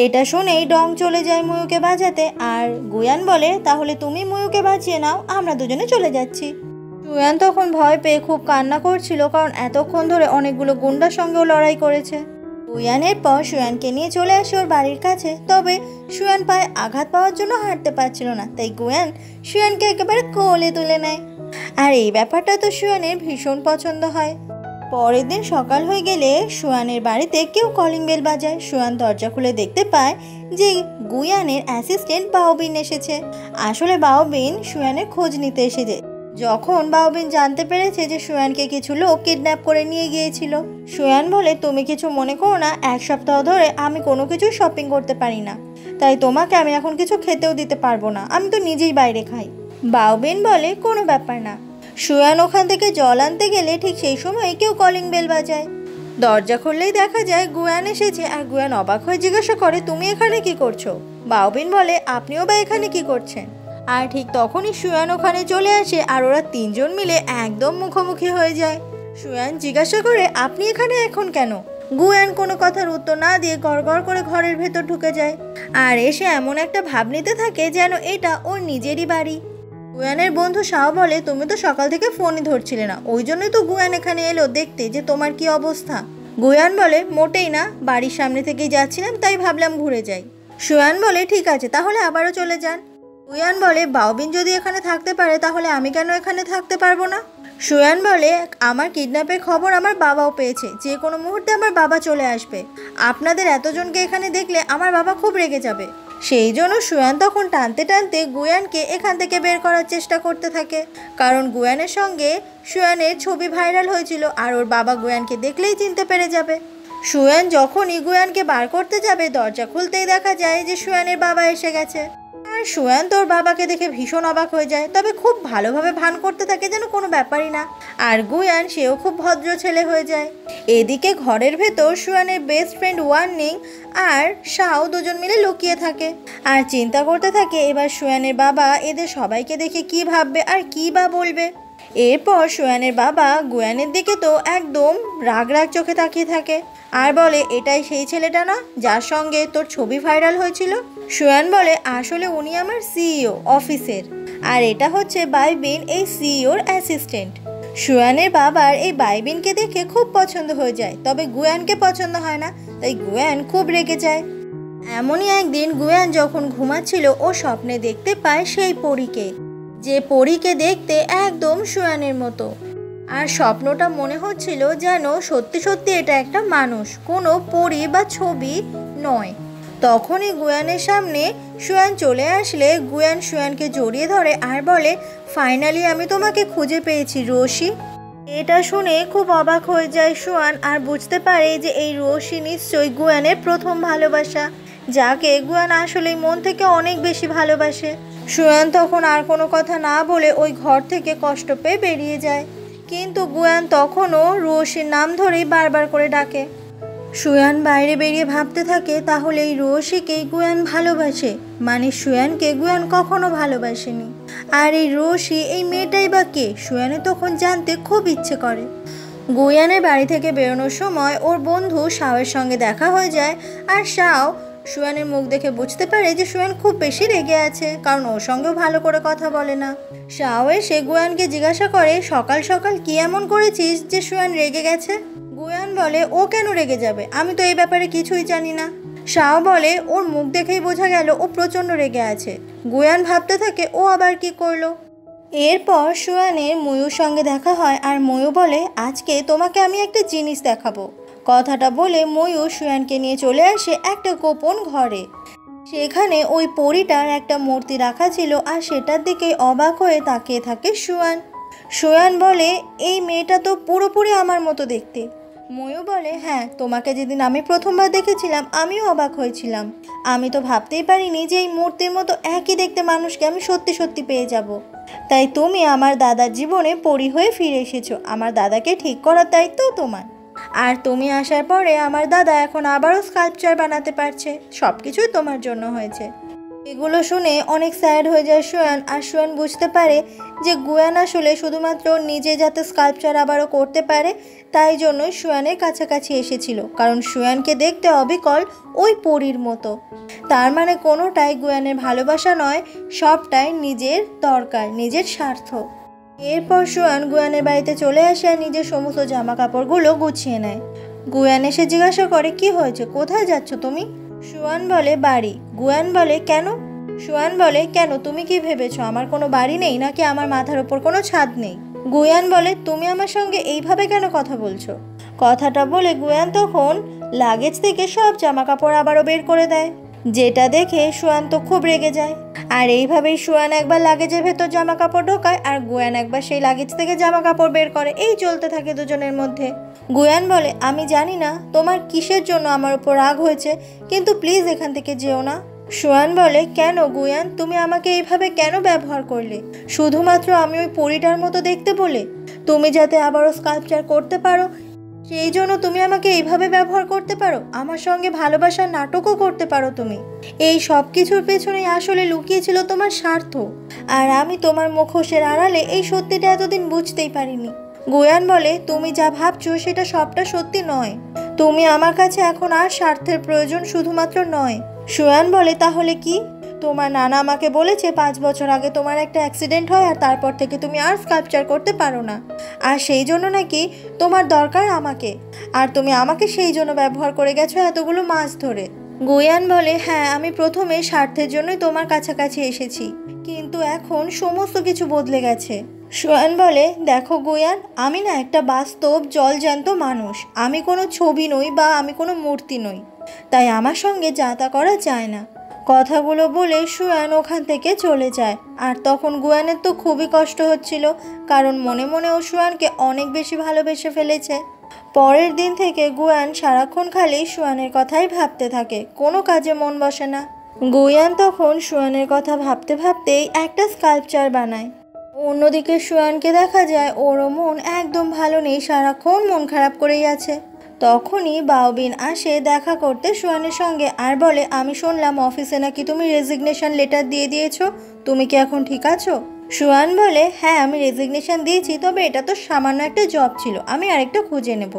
এটা শুনেই ডং চলে যায় ময়ূকে বাঁচাতে। আর গুয়ান বলে তাহলে তুমি ময়ূকে বাঁচিয়ে নাও, আমরা দুজনে চলে যাচ্ছি। সুয়ান তখন ভয় পেয়ে খুব কান্না করছিল, কারণ এতক্ষণ ধরে অনেকগুলো গুন্ডার সঙ্গেও লড়াই করেছে। গুয়ানের পর সুয়ানকে নিয়ে চলে আসে ওর বাড়ির কাছে। তবে সুয়ান পায়ে আঘাত পাওয়ার জন্য হাঁটতে পারছিল না, তাই গুয়ান সুয়ানকে একেবারে কোলে তুলে নেয়। আর এই ব্যাপারটা তো সুয়ানের ভীষণ পছন্দ হয়। পরের দিন সকাল হয়ে গেলে সুয়ানের বাড়িতে কেউ কলিং বেল বাজায়। সুয়ান দরজা খুলে দেখতে পায় যে গুয়ানের অ্যাসিস্ট্যান্ট বাওবিন এসেছে। আসলে বাওবিন সুয়ানের খোঁজ নিতে এসেছে। যখন বাওবিন জানতে পেরেছে যে সুয়ানকে কিছু লোক কিডন্যাপ করে নিয়ে গিয়েছিল, সুয়ান বলে তুমি কিছু মনে করো না, 1 সপ্তাহ ধরে আমি কোনো কিছু শপিং করতে পারি না, তাই তোমাকে আমি এখন কিছু খেতেও দিতে পারবো না, আমি তো নিজেই বাইরে খাই। বাওবিন বলে কোনো ব্যাপার না। সুয়ান ওখান থেকে জল আনতে গেলে ঠিক সেই সময় কেউ কলিং বেল বাজায়। দরজা খুললেই দেখা যায় গুয়ান এসেছে। আর গুয়ান অবাক হয়ে জিজ্ঞাসা করে তুমি এখানে কি করছো। বাওবিন বলে আপনিও বা এখানে কি করছেন। আর ঠিক তখনই সুয়ান ওখানে চলে আসে। আর ওরা তিনজন মিলে একদম মুখোমুখি হয়ে যায়। সুয়ান জিজ্ঞাসা করে আপনি এখানে এখন কেন। গুয়ান কোনো কথার উত্তর না দিয়ে গড়গড় করে ঘরের ভেতর ঢুকে যায়। আর এসে এমন একটা ভাব নিতে থাকে যেন এটা ওর নিজেরই বাড়ি। গুয়ানের বন্ধু শাও বলে তুমি তো সকাল থেকে ফোনই ধরছিলে না, ওই জন্যই তো গুয়ান এখানে এলো দেখতে যে তোমার কি অবস্থা। গুয়ান বলে মোটেই না, বাড়ির সামনে থেকেই যাচ্ছিলাম তাই ভাবলাম ঘুরে যাই। সুয়ান বলে ঠিক আছে তাহলে আবারও চলে যান। গুয়ান বলে বাওবিন যদি এখানে থাকতে পারে তাহলে আমি কেন এখানে থাকতে পারবো না। সুয়ান বলে আমার কিডন্যাপের খবর আমার বাবাও পেয়েছে, যে কোনো মুহূর্তে আমার বাবা চলে আসবে। আপনাদের এতজনকে এখানে দেখলে আমার বাবা খুব রেগে যাবে। সেই জন্য সুয়ান তখন টানতে টানতে গুয়ানকে এখান থেকে বের করার চেষ্টা করতে থাকে, কারণ গুয়ানের সঙ্গে সুয়ানের ছবি ভাইরাল হয়েছিল। আর ওর বাবা গুয়ানকে দেখলেই চিনতে পেরে যাবে। সুয়ান যখনই গুয়ানকে বার করতে যাবে দরজা খুলতেই দেখা যায় যে সুয়ানের বাবা এসে গেছে। আর সুয়ান তোর বাবাকে দেখে ভীষণ অবাক হয়ে যায়, তবে খুব ভালোভাবে ভান করতে থাকে যেন কোনো ব্যাপারই না। আর গুয়ান সেও খুব ভদ্র ছেলে হয়ে যায়। এদিকে ঘরের ভেতর সুয়ানের বেস্ট ফ্রেন্ড ওয়ার্নিং আর শাও দুজন মিলে লুকিয়ে থাকে আর চিন্তা করতে থাকে এবার সুয়ানের বাবা এদের সবাইকে দেখে কি ভাববে আর কি বা বলবে। এরপর সুয়ানের বাবা গুয়ানের দিকে তো একদম রাগ রাগ চোখে তাকিয়ে থাকে আর বলে এটাই সেই ছেলেটা না যার সঙ্গে তোর ছবি ভাইরাল হয়েছিল। সুয়ান বলে আসলে উনি আমার সিইও অফিসের, আর এটা হচ্ছে বাইবিন এই সিইওর অ্যাসিস্ট্যান্ট। সুয়ানের বাবার এই বাইবিনকে দেখে খুব পছন্দ হয়ে যায়, তবে গুয়ানকে পছন্দ হয় না, তাই গুয়ান খুব রেগে যায়। এমনই একদিন গুয়ান যখন ঘুমাচ্ছিল ও স্বপ্নে দেখতে পায় সেই পরীকে, যে পরীকে দেখতে একদম সুয়ানের মতো। আর স্বপ্নটা মনে হচ্ছিল যেন সত্যি সত্যি এটা একটা মানুষ, কোনো পরী বা ছবি নয়। তখনই গুয়ানের সামনে সুয়ান চলে আসলে গুয়ান সুয়ানকে জড়িয়ে ধরে আর বলে ফাইনালি আমি তোমাকে খুঁজে পেয়েছি রোশি। এটা শুনে খুব অবাক হয়ে যায় সুয়ান আর বুঝতে পারে যে এই রোশি নিশ্চয়ই গুয়ানের প্রথম ভালোবাসা, যাকে গুয়ান আসলেই মন থেকে অনেক বেশি ভালোবাসে। সুয়ান তখন আর কোনো কথা না বলে ওই ঘর থেকে কষ্ট পেয়ে বেরিয়ে যায়, কিন্তু গুয়ান তখনও রোশির নাম ধরেই বারবার করে ডাকে। সুয়ান বাইরে বেরিয়ে ভাবতে থাকে তাহলে এই রোশিকেই গুয়ান ভালোবাসে, মানে সুয়ানকে গুয়ান কখনো ভালোবাসেনি। আর এই রোশি এই মেয়েটাই বা কে, সুয়ানের তখন জানতে খুব ইচ্ছে করে। গুয়ানের বাড়ি থেকে বেরোনোর সময় ওর বন্ধু শাওয়ের সঙ্গে দেখা হয়ে যায় আর শাও সুয়ানের মুখ দেখে বুঝতে পারে যে সুয়ান খুব বেশি রেগে আছে, কারণ ওর সঙ্গেও ভালো করে কথা বলে না। শাও এসে গুয়ানকে জিজ্ঞাসা করে সকাল সকাল কি এমন করেছিস যে সুয়ান রেগে গেছে। গুয়ান বলে ও কেন রেগে যাবে, আমি তো এই ব্যাপারে কিছুই জানি না। শাও বলে ওর মুখ দেখেই বোঝা গেল ও প্রচণ্ড রেগে আছে। গুয়ান ভাবতে থাকে ও আবার কি করলো। এরপর সুয়ানের ময়ূর সঙ্গে দেখা হয় আর ময়ূর বলে আজকে তোমাকে আমি একটা জিনিস দেখাবো। কথাটা বলে ময়ূর সুয়ানকে নিয়ে চলে আসে একটা গোপন ঘরে। সেখানে ওই পরীটার একটা মূর্তি রাখা ছিল আর সেটার দিকে অবাক হয়ে তাকিয়ে থাকে সুয়ান। সুয়ান বলে এই মেয়েটা তো পুরোপুরি আমার মতো দেখতে। ময়ূর বলে হ্যাঁ, তোমাকে যেদিন আমি প্রথমবার দেখেছিলাম আমিও অবাক হয়েছিলাম। আমি তো ভাবতেই পারিনি যে এই মূর্তির মতো একই দেখতে মানুষকে আমি সত্যি সত্যি পেয়ে যাব। তাই তুমি আমার দাদার জীবনে পরী হয়ে ফিরে এসেছো। আমার দাদাকে ঠিক করার দায়িত্বও তোমার। আর তুমি আসার পরে আমার দাদা এখন আবারও স্কাল্পচার বানাতে পারছে। সব কিছুই তোমার জন্য হয়েছে। এগুলো শুনে অনেক স্যাড হয়ে যায় সুয়ান। আর সুয়ান বুঝতে পারে যে গুয়ান আসলে শুধুমাত্র নিজে যাতে স্কাল্পচার আবারও করতে পারে তাই জন্যই সুয়ানের কাছাকাছি এসেছিল, কারণ সুয়ানকে দেখতে অবিকল ওই পরীর মতো। তার মানে কোনোটাই গুয়ানের ভালোবাসা নয়, সবটাই নিজের দরকার, নিজের স্বার্থ। এরপর সুয়ান গুয়ানের বাড়িতে চলে আসে আর নিজের সমস্ত জামা কাপড়গুলো গুছিয়ে নেয়। গুয়ান এসে জিজ্ঞাসা করে কি হয়েছে, কোথায় যাচ্ছ তুমি? সুয়ান বলে বাড়ি। গুয়ান বলে কেন? সুয়ান বলে কেন, তুমি কি ভেবেছো আমার কোনো বাড়ি নেই নাকি আমার মাথার ওপর কোনো ছাদ নেই? গুয়ান বলে তুমি আমার সঙ্গে এইভাবে কেন কথা বলছো? কথাটা বলে গুয়ান তখন লাগেজ থেকে সব জামা কাপড় আবারও বের করে দেয়, যেটা দেখে সুয়ান তো খুব রেগে যায়। আর এইভাবেই সুয়ান একবার লাগেজের ভেতর জামা কাপড় ঢোকায় আর গুয়ান একবার সেই লাগেজ থেকে জামা কাপড় বের করে। এই চলতে থাকে দুজনের মধ্যে। গুয়ান বলে আমি জানি না তোমার কিসের জন্য আমার উপর রাগ হয়েছে, কিন্তু প্লিজ এখান থেকে যেও না। সুয়ান বলে কেন গুয়ান, তুমি আমাকে এইভাবে কেন ব্যবহার করলে? শুধুমাত্র আমি ওই পরীটার মতো দেখতে বলে? তুমি যাতে আবারও স্কাল্পচার করতে পারো সেই জন্য তুমি আমাকে এইভাবে ব্যবহার করতে পারো? আমার সঙ্গে ভালোবাসার নাটকও করতে পারো তুমি? এই সব কিছুর পেছনেই আসলে লুকিয়েছিল তোমার স্বার্থ। আর আমি তোমার মুখোশের আড়ালে এই সত্যিটা এতদিন বুঝতেই পারিনি। গুয়ান বলে তুমি যা ভাবছো সেটা সবটা সত্যি নয়। তুমি আমার কাছে এখন আর স্বার্থের প্রয়োজন শুধুমাত্র নয়। সুয়ান বলে তাহলে কি? তোমার নানা আমাকে বলেছে 5 বছর আগে তোমার একটা অ্যাক্সিডেন্ট হয় আর তারপর থেকে তুমি আর স্কাল্পচার করতে পারো না, আর সেই জন্য নাকি তোমার দরকার আমাকে, আর তুমি আমাকে সেই জন্য ব্যবহার করে গেছো এতগুলো মাস ধরে। গুয়ান বলে হ্যাঁ, আমি প্রথমে স্বার্থের জন্যই তোমার কাছাকাছি এসেছি, কিন্তু এখন সমস্ত কিছু বদলে গেছে। সুয়ান বলে দেখো গুয়ান, আমি না একটা বাস্তব জলজ্যান্ত মানুষ। আমি কোনো ছবি নই বা আমি কোনো মূর্তি নই, তাই আমার সঙ্গে যা তা করা যায় না। কথাগুলো বলে সুয়ান ওখান থেকে চলে যায়। আর তখন গুয়ানের তো খুবই কষ্ট হচ্ছিল, কারণ মনে মনে ও সুয়ানকে অনেক বেশি ভালোবেসে ফেলেছে। পরের দিন থেকে গুয়ান সারাক্ষণ খালি সুয়ানের কথাই ভাবতে থাকে, কোনো কাজে মন বসে না। গুয়ান তখন সুয়ানের কথা ভাবতে ভাবতেই একটা স্কাল্পচার বানায়। অন্যদিকে সুয়ানকে দেখা যায় ওরও মন একদম ভালো নেই, সারাক্ষণ মন খারাপ করেই আছে। তখনই বাওবিন আসে দেখা করতে সুয়ানের সঙ্গে আর বলে আমি শুনলাম অফিসে নাকি তুমি রেজিগনেশন লেটার দিয়ে দিয়েছো, তুমি কি এখন ঠিক আছো? সুয়ান বলে হ্যাঁ, আমি রেজিগনেশন দিয়েছি, তবে এটা তো সামান্য একটা জব ছিল, আমি আরেকটা খুঁজে নেব।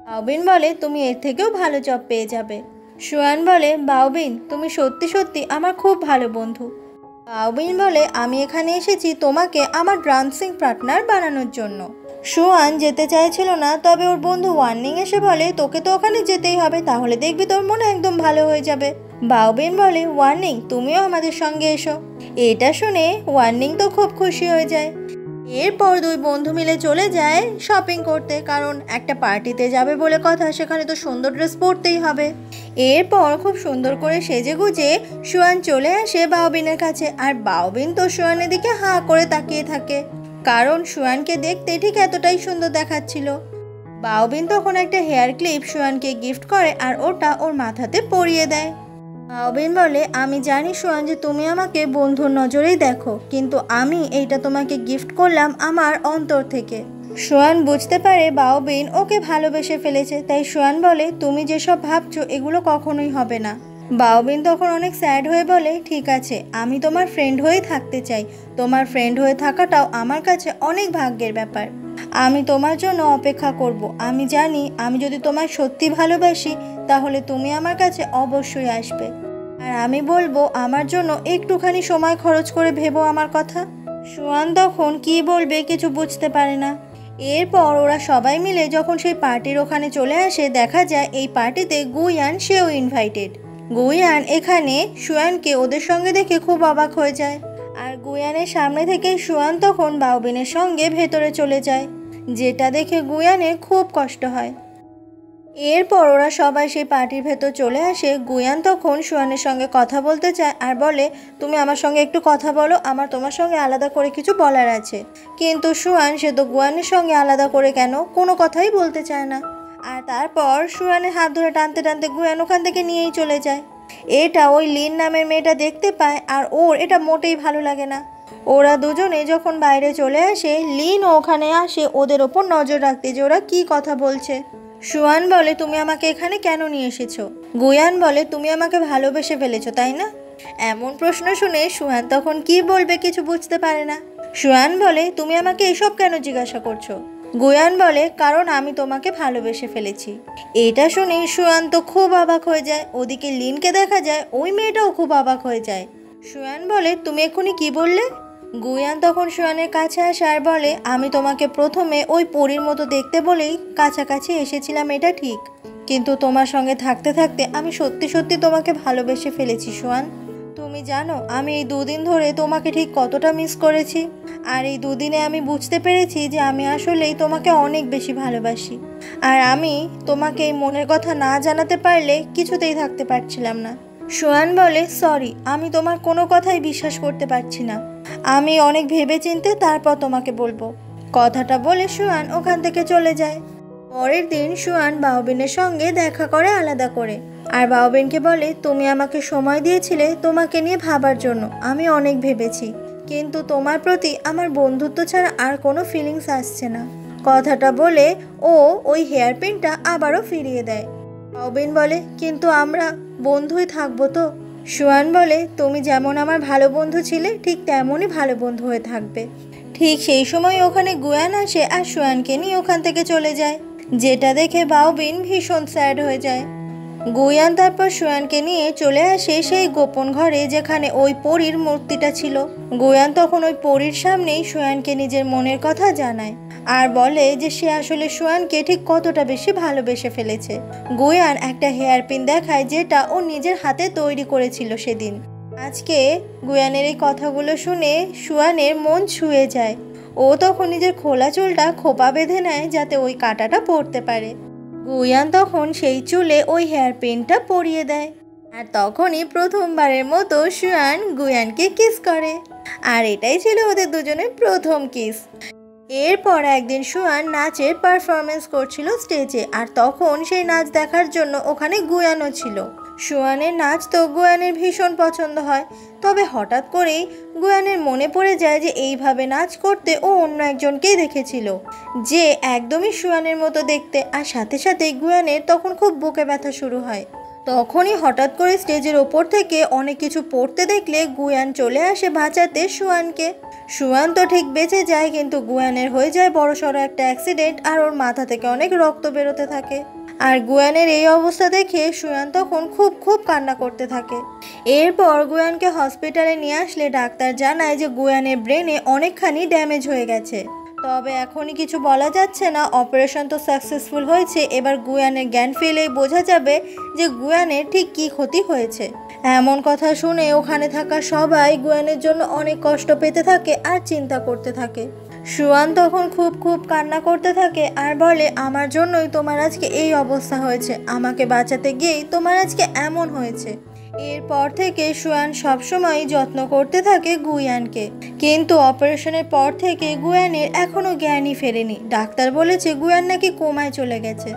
বাওবিন বলে তুমি এর থেকেও ভালো জব পেয়ে যাবে। সুয়ান বলে বাওবিন তুমি সত্যি সত্যি আমার খুব ভালো বন্ধু। বাওবিন বলে আমি এখানে এসেছি তোমাকে আমার ডান্সিং পার্টনার বানানোর জন্য। সুয়ান যেতে চাইছিল না, তবে ওর বন্ধু ওয়ার্নিং এসে বলে তোকে তো ওখানে যেতেই হবে, তাহলে দেখবি তোর মন একদম ভালো হয়ে যাবে। বাওবিন বলে ওয়ার্নিং তুমিও আমাদের সঙ্গে এসো। এটা শুনে ওয়ার্নিং তো খুব খুশি হয়ে যায়। এরপর দুই বন্ধু মিলে চলে যায় শপিং করতে, কারণ একটা পার্টিতে যাবে বলে কথা, সেখানে তো সুন্দর ড্রেস পরতেই হবে। এরপর খুব সুন্দর করে সেজে গুজে সুয়ান চলে আসে বাওবিনের কাছে, আর বাওবিন তো সুয়ানের দিকে হাঁ করে তাকিয়ে থাকে, কারণ সুয়ানকে দেখতে ঠিক এতটাই সুন্দর দেখাচ্ছিল। বাওবিন তখন একটা হেয়ার ক্লিপ সুয়ানকে গিফট করে আর ওটা ওর মাথাতে পরিয়ে দেয়। বাওবিন বলে আমি জানি সুয়ান যে তুমি আমাকে বন্ধুর নজরেই দেখো, কিন্তু আমি এইটা তোমাকে গিফট করলাম আমার অন্তর থেকে। সুয়ান বুঝতে পারে বাওবিন ওকে ভালোবেসে ফেলেছে, তাই সুয়ান বলে তুমি যেসব ভাবছো এগুলো কখনোই হবে না। বাওবিন তখন অনেক স্যাড হয়ে বলে ঠিক আছে, আমি তোমার ফ্রেন্ড হয়েই থাকতে চাই, তোমার ফ্রেন্ড হয়ে থাকাটাও আমার কাছে অনেক ভাগ্যের ব্যাপার। আমি তোমার জন্য অপেক্ষা করব। আমি জানি আমি যদি তোমায় সত্যি ভালোবাসি তাহলে তুমি আমার কাছে অবশ্যই আসবে। আর আমি বলবো আমার জন্য একটুখানি সময় খরচ করে ভেবো আমার কথা। সুয়ান তখন কি বলবে কিছু বুঝতে পারে না। এরপর ওরা সবাই মিলে যখন সেই পার্টির ওখানে চলে আসে, দেখা যায় এই পার্টিতে গুয়ান সেও ইনভাইটেড। গুয়ান এখানে সুয়ানকে ওদের সঙ্গে দেখে খুব অবাক হয়ে যায়। আর গুয়ানের সামনে থেকে সুয়ান তখন বাউবিনের সঙ্গে ভেতরে চলে যায়, যেটা দেখে গুয়ানের খুব কষ্ট হয়। এরপর ওরা সবাই সেই পার্টির ভেতর চলে আসে। গুয়ান তখন সুয়ানের সঙ্গে কথা বলতে চায় আর বলে, তুমি আমার সঙ্গে একটু কথা বলো, আমার তোমার সঙ্গে আলাদা করে কিছু বলার আছে। কিন্তু সুয়ান সে তো গুয়ানের সঙ্গে আলাদা করে কেন কোনো কথাই বলতে চায় না। আর তারপর সুয়ানের হাত ধরে টানতে টানতে গুয়ান ওখান থেকে নিয়েই চলে যায়। এটা ওই লিন নামের মেয়েটা দেখতে পায় আর ওর এটা মোটেই ভালো লাগে না। ওরা দুজনে যখন বাইরে চলে আসে, লিনও ওখানে আসে ওদের ওপর নজর রাখতে যে ওরা কী কথা বলছে। সুয়ান বলে, তুমি আমাকে এখানে কেন নিয়ে এসেছো? গুয়ান বলে, তুমি আমাকে ভালোবেসে ফেলেছো তাই না? এমন প্রশ্ন শুনে সুয়ান তখন কি বলবে কিছু বুঝতে পারে না। সুয়ান বলে, তুমি আমাকে এসব কেন জিজ্ঞাসা করছো? গুয়ান বলে, কারণ আমি তোমাকে ভালোবেসে ফেলেছি। এটা শুনে সুয়ান তো খুব অবাক হয়ে যায়। ওদিকে লিনকে দেখা যায়, ওই মেয়েটাও খুব অবাক হয়ে যায়। সুয়ান বলে, তুমি এক্ষুনি কি বললে? গুয়ান তখন সুয়ানের কাছে আসে আর বলে, আমি তোমাকে প্রথমে ওই পরীর মতো দেখতে বলেই কাছাকাছি এসেছিলাম, এটা ঠিক, কিন্তু তোমার সঙ্গে থাকতে থাকতে আমি সত্যি সত্যি তোমাকে ভালোবেসে ফেলেছি সুয়ান। তুমি জানো আমি এই দুদিন ধরে তোমাকে ঠিক কতটা মিস করেছি। আর এই দুদিনে আমি বুঝতে পেরেছি যে আমি আসলেই তোমাকে অনেক বেশি ভালোবাসি। আর আমি তোমাকে এই মনের কথা না জানাতে পারলে কিছুতেই থাকতে পারছিলাম না। সুয়ান বলে, সরি, আমি তোমার কোনো কথাই বিশ্বাস করতে পারছি না। আমি অনেক ভেবেচিন্তে তারপর তোমাকে বলবো। কথাটা বলে সুয়ান ওখান থেকে চলে যায়। পরের দিন সুয়ান বাউবিনের সঙ্গে দেখা করে আলাদা করে। আর বাউবিনকে বলে, তুমি আমাকে সময় দিয়েছিলে তোমাকে নিয়ে ভাবার জন্য, আমি অনেক ভেবেছি, কিন্তু তোমার প্রতি আমার বন্ধুত্ব ছাড়া আর কোনো ফিলিংস আসছে না। কথাটা বলে ও ওই হেয়ার পিনটা আবারও ফিরিয়ে দেয়। বাউবিন বলে, কিন্তু আমরা বন্ধুই থাকবো তো? সুয়ান বলে, তুমি যেমন আমার ভালো বন্ধু ছিলে ঠিক তেমনই ভালো বন্ধু হয়ে থাকবে। ঠিক সেই সময় ওখানে গুয়ান আসে আর সুয়ানকে নিয়ে ওখান থেকে চলে যায়, যেটা দেখে বাউবিন ভীষণ স্যাড হয়ে যায়। গুয়ান তারপর সুয়ানকে নিয়ে চলে আসে সেই গোপন ঘরে যেখানে ওই পরীর মূর্তিটা ছিল। গুয়ান তখন ওই পরীর সামনেই সুয়ানকে নিজের মনের কথা জানায় আর বলে যে সে আসলে সুয়ানকে ঠিক কতটা বেশি ভালোবেসে ফেলেছে। গুয়ান একটা হেয়ার পিন দেখায় যেটা ও নিজের হাতে তৈরি করেছিল সেদিন। আজকে গুয়ানের এই কথাগুলো শুনে সুয়ানের মন ছুঁয়ে যায়। ও তখন নিজের খোলা চুলটা খোপা বেঁধে নেয় যাতে ওই কাঁটাটা পড়তে পারে। গুয়ান তখন সেই চুলে ওই হেয়ার পিনটা পরিয়ে দেয়। আর তখনই প্রথমবারের মতো সুয়ান গুয়ানকে কিস করে। আর এটাই ছিল ওদের দুজনের প্রথম কিস। এরপর একদিন সুয়ান নাচের পারফরমেন্স করছিল স্টেজে, আর তখন সেই নাচ দেখার জন্য ওখানে গুয়ানও ছিল। সুয়ানের নাচ তো গুয়ানের ভীষণ পছন্দ হয়, তবে হঠাৎ করেই গুয়ানের মনে পড়ে যায় যে এইভাবে নাচ করতে ও অন্য একজনকেই দেখেছিল, যে একদমই সুয়ানের মতো দেখতে। আর সাথে সাথে গুয়ানের তখন খুব বুকে ব্যথা শুরু হয়। তখনই হঠাৎ করে স্টেজের ওপর থেকে অনেক কিছু পড়তে দেখলে গুয়ান চলে আসে বাঁচাতে সুয়ানকে। সুয়ান তো ঠিক বেঁচে যায়, কিন্তু গুয়ানের হয়ে যায় বড়সড় একটা অ্যাক্সিডেন্ট আর ওর মাথা থেকে অনেক রক্ত বেরোতে থাকে। আর গুয়ানের এই অবস্থা দেখে সুয়ান তখন খুব কান্না করতে থাকে। এরপর গুয়ানকে হসপিটালে নিয়ে আসলে ডাক্তার জানায় যে গুয়ানের ব্রেনে অনেকখানি ড্যামেজ হয়ে গেছে, তবে এখনই কিছু বলা যাচ্ছে না। অপারেশন তো সাকসেসফুল হয়েছে, এবার গুয়ানের জ্ঞান ফিরলেই বোঝা যাবে যে গুয়ানের ঠিক কী ক্ষতি হয়েছে। এমন কথা শুনে ওখানে থাকা সবাই গুয়ানের জন্য অনেক কষ্ট পেতে থাকে আর চিন্তা করতে থাকে। সুয়ান তখন খুব কান্না করতে থাকে আর বলে, আমার জন্যই তোমার আজকে এই অবস্থা হয়েছে, আমাকে বাঁচাতে গিয়েই তোমার আজকে এমন হয়েছে। এরপর থেকে সুয়ান সবসময় যত্ন করতে থাকে গুয়ানকে, কিন্তু অপারেশনের পর থেকে গুয়ানের এখনো জ্ঞানই ফেরেনি। ডাক্তার বলেছে গুয়ান নাকি কোমায় চলে গেছে।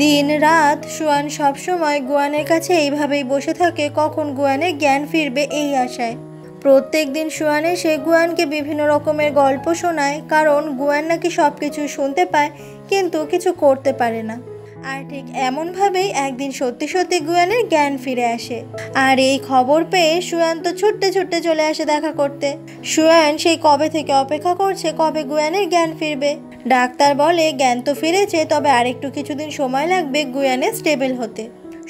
দিন রাত সুয়ান সবসময় গুয়ানের কাছে এইভাবেই বসে থাকে, কখন গুয়ানের জ্ঞান ফিরবে এই আশায়। প্রত্যেক দিন সুয়ান এসে গুয়ানকে বিভিন্ন রকমের গল্প শোনায়, কারণ গুয়ান নাকি সব কিছু শুনতে পায় কিন্তু কিছু করতে পারে না। আর ঠিক এমনভাবেই একদিন সত্যি গুয়ানের জ্ঞান ফিরে আসে। আর এই খবর পেয়ে সুয়ান তো ছুটতে চলে আসে দেখা করতে। সুয়ান সেই কবে থেকে অপেক্ষা করছে কবে গুয়ানের জ্ঞান ফিরবে। ডাক্তার বলে জ্ঞান তো ফিরেছে, তবে আরেকটু কিছুদিন সময় লাগবে গুয়ানের স্টেবল হতে।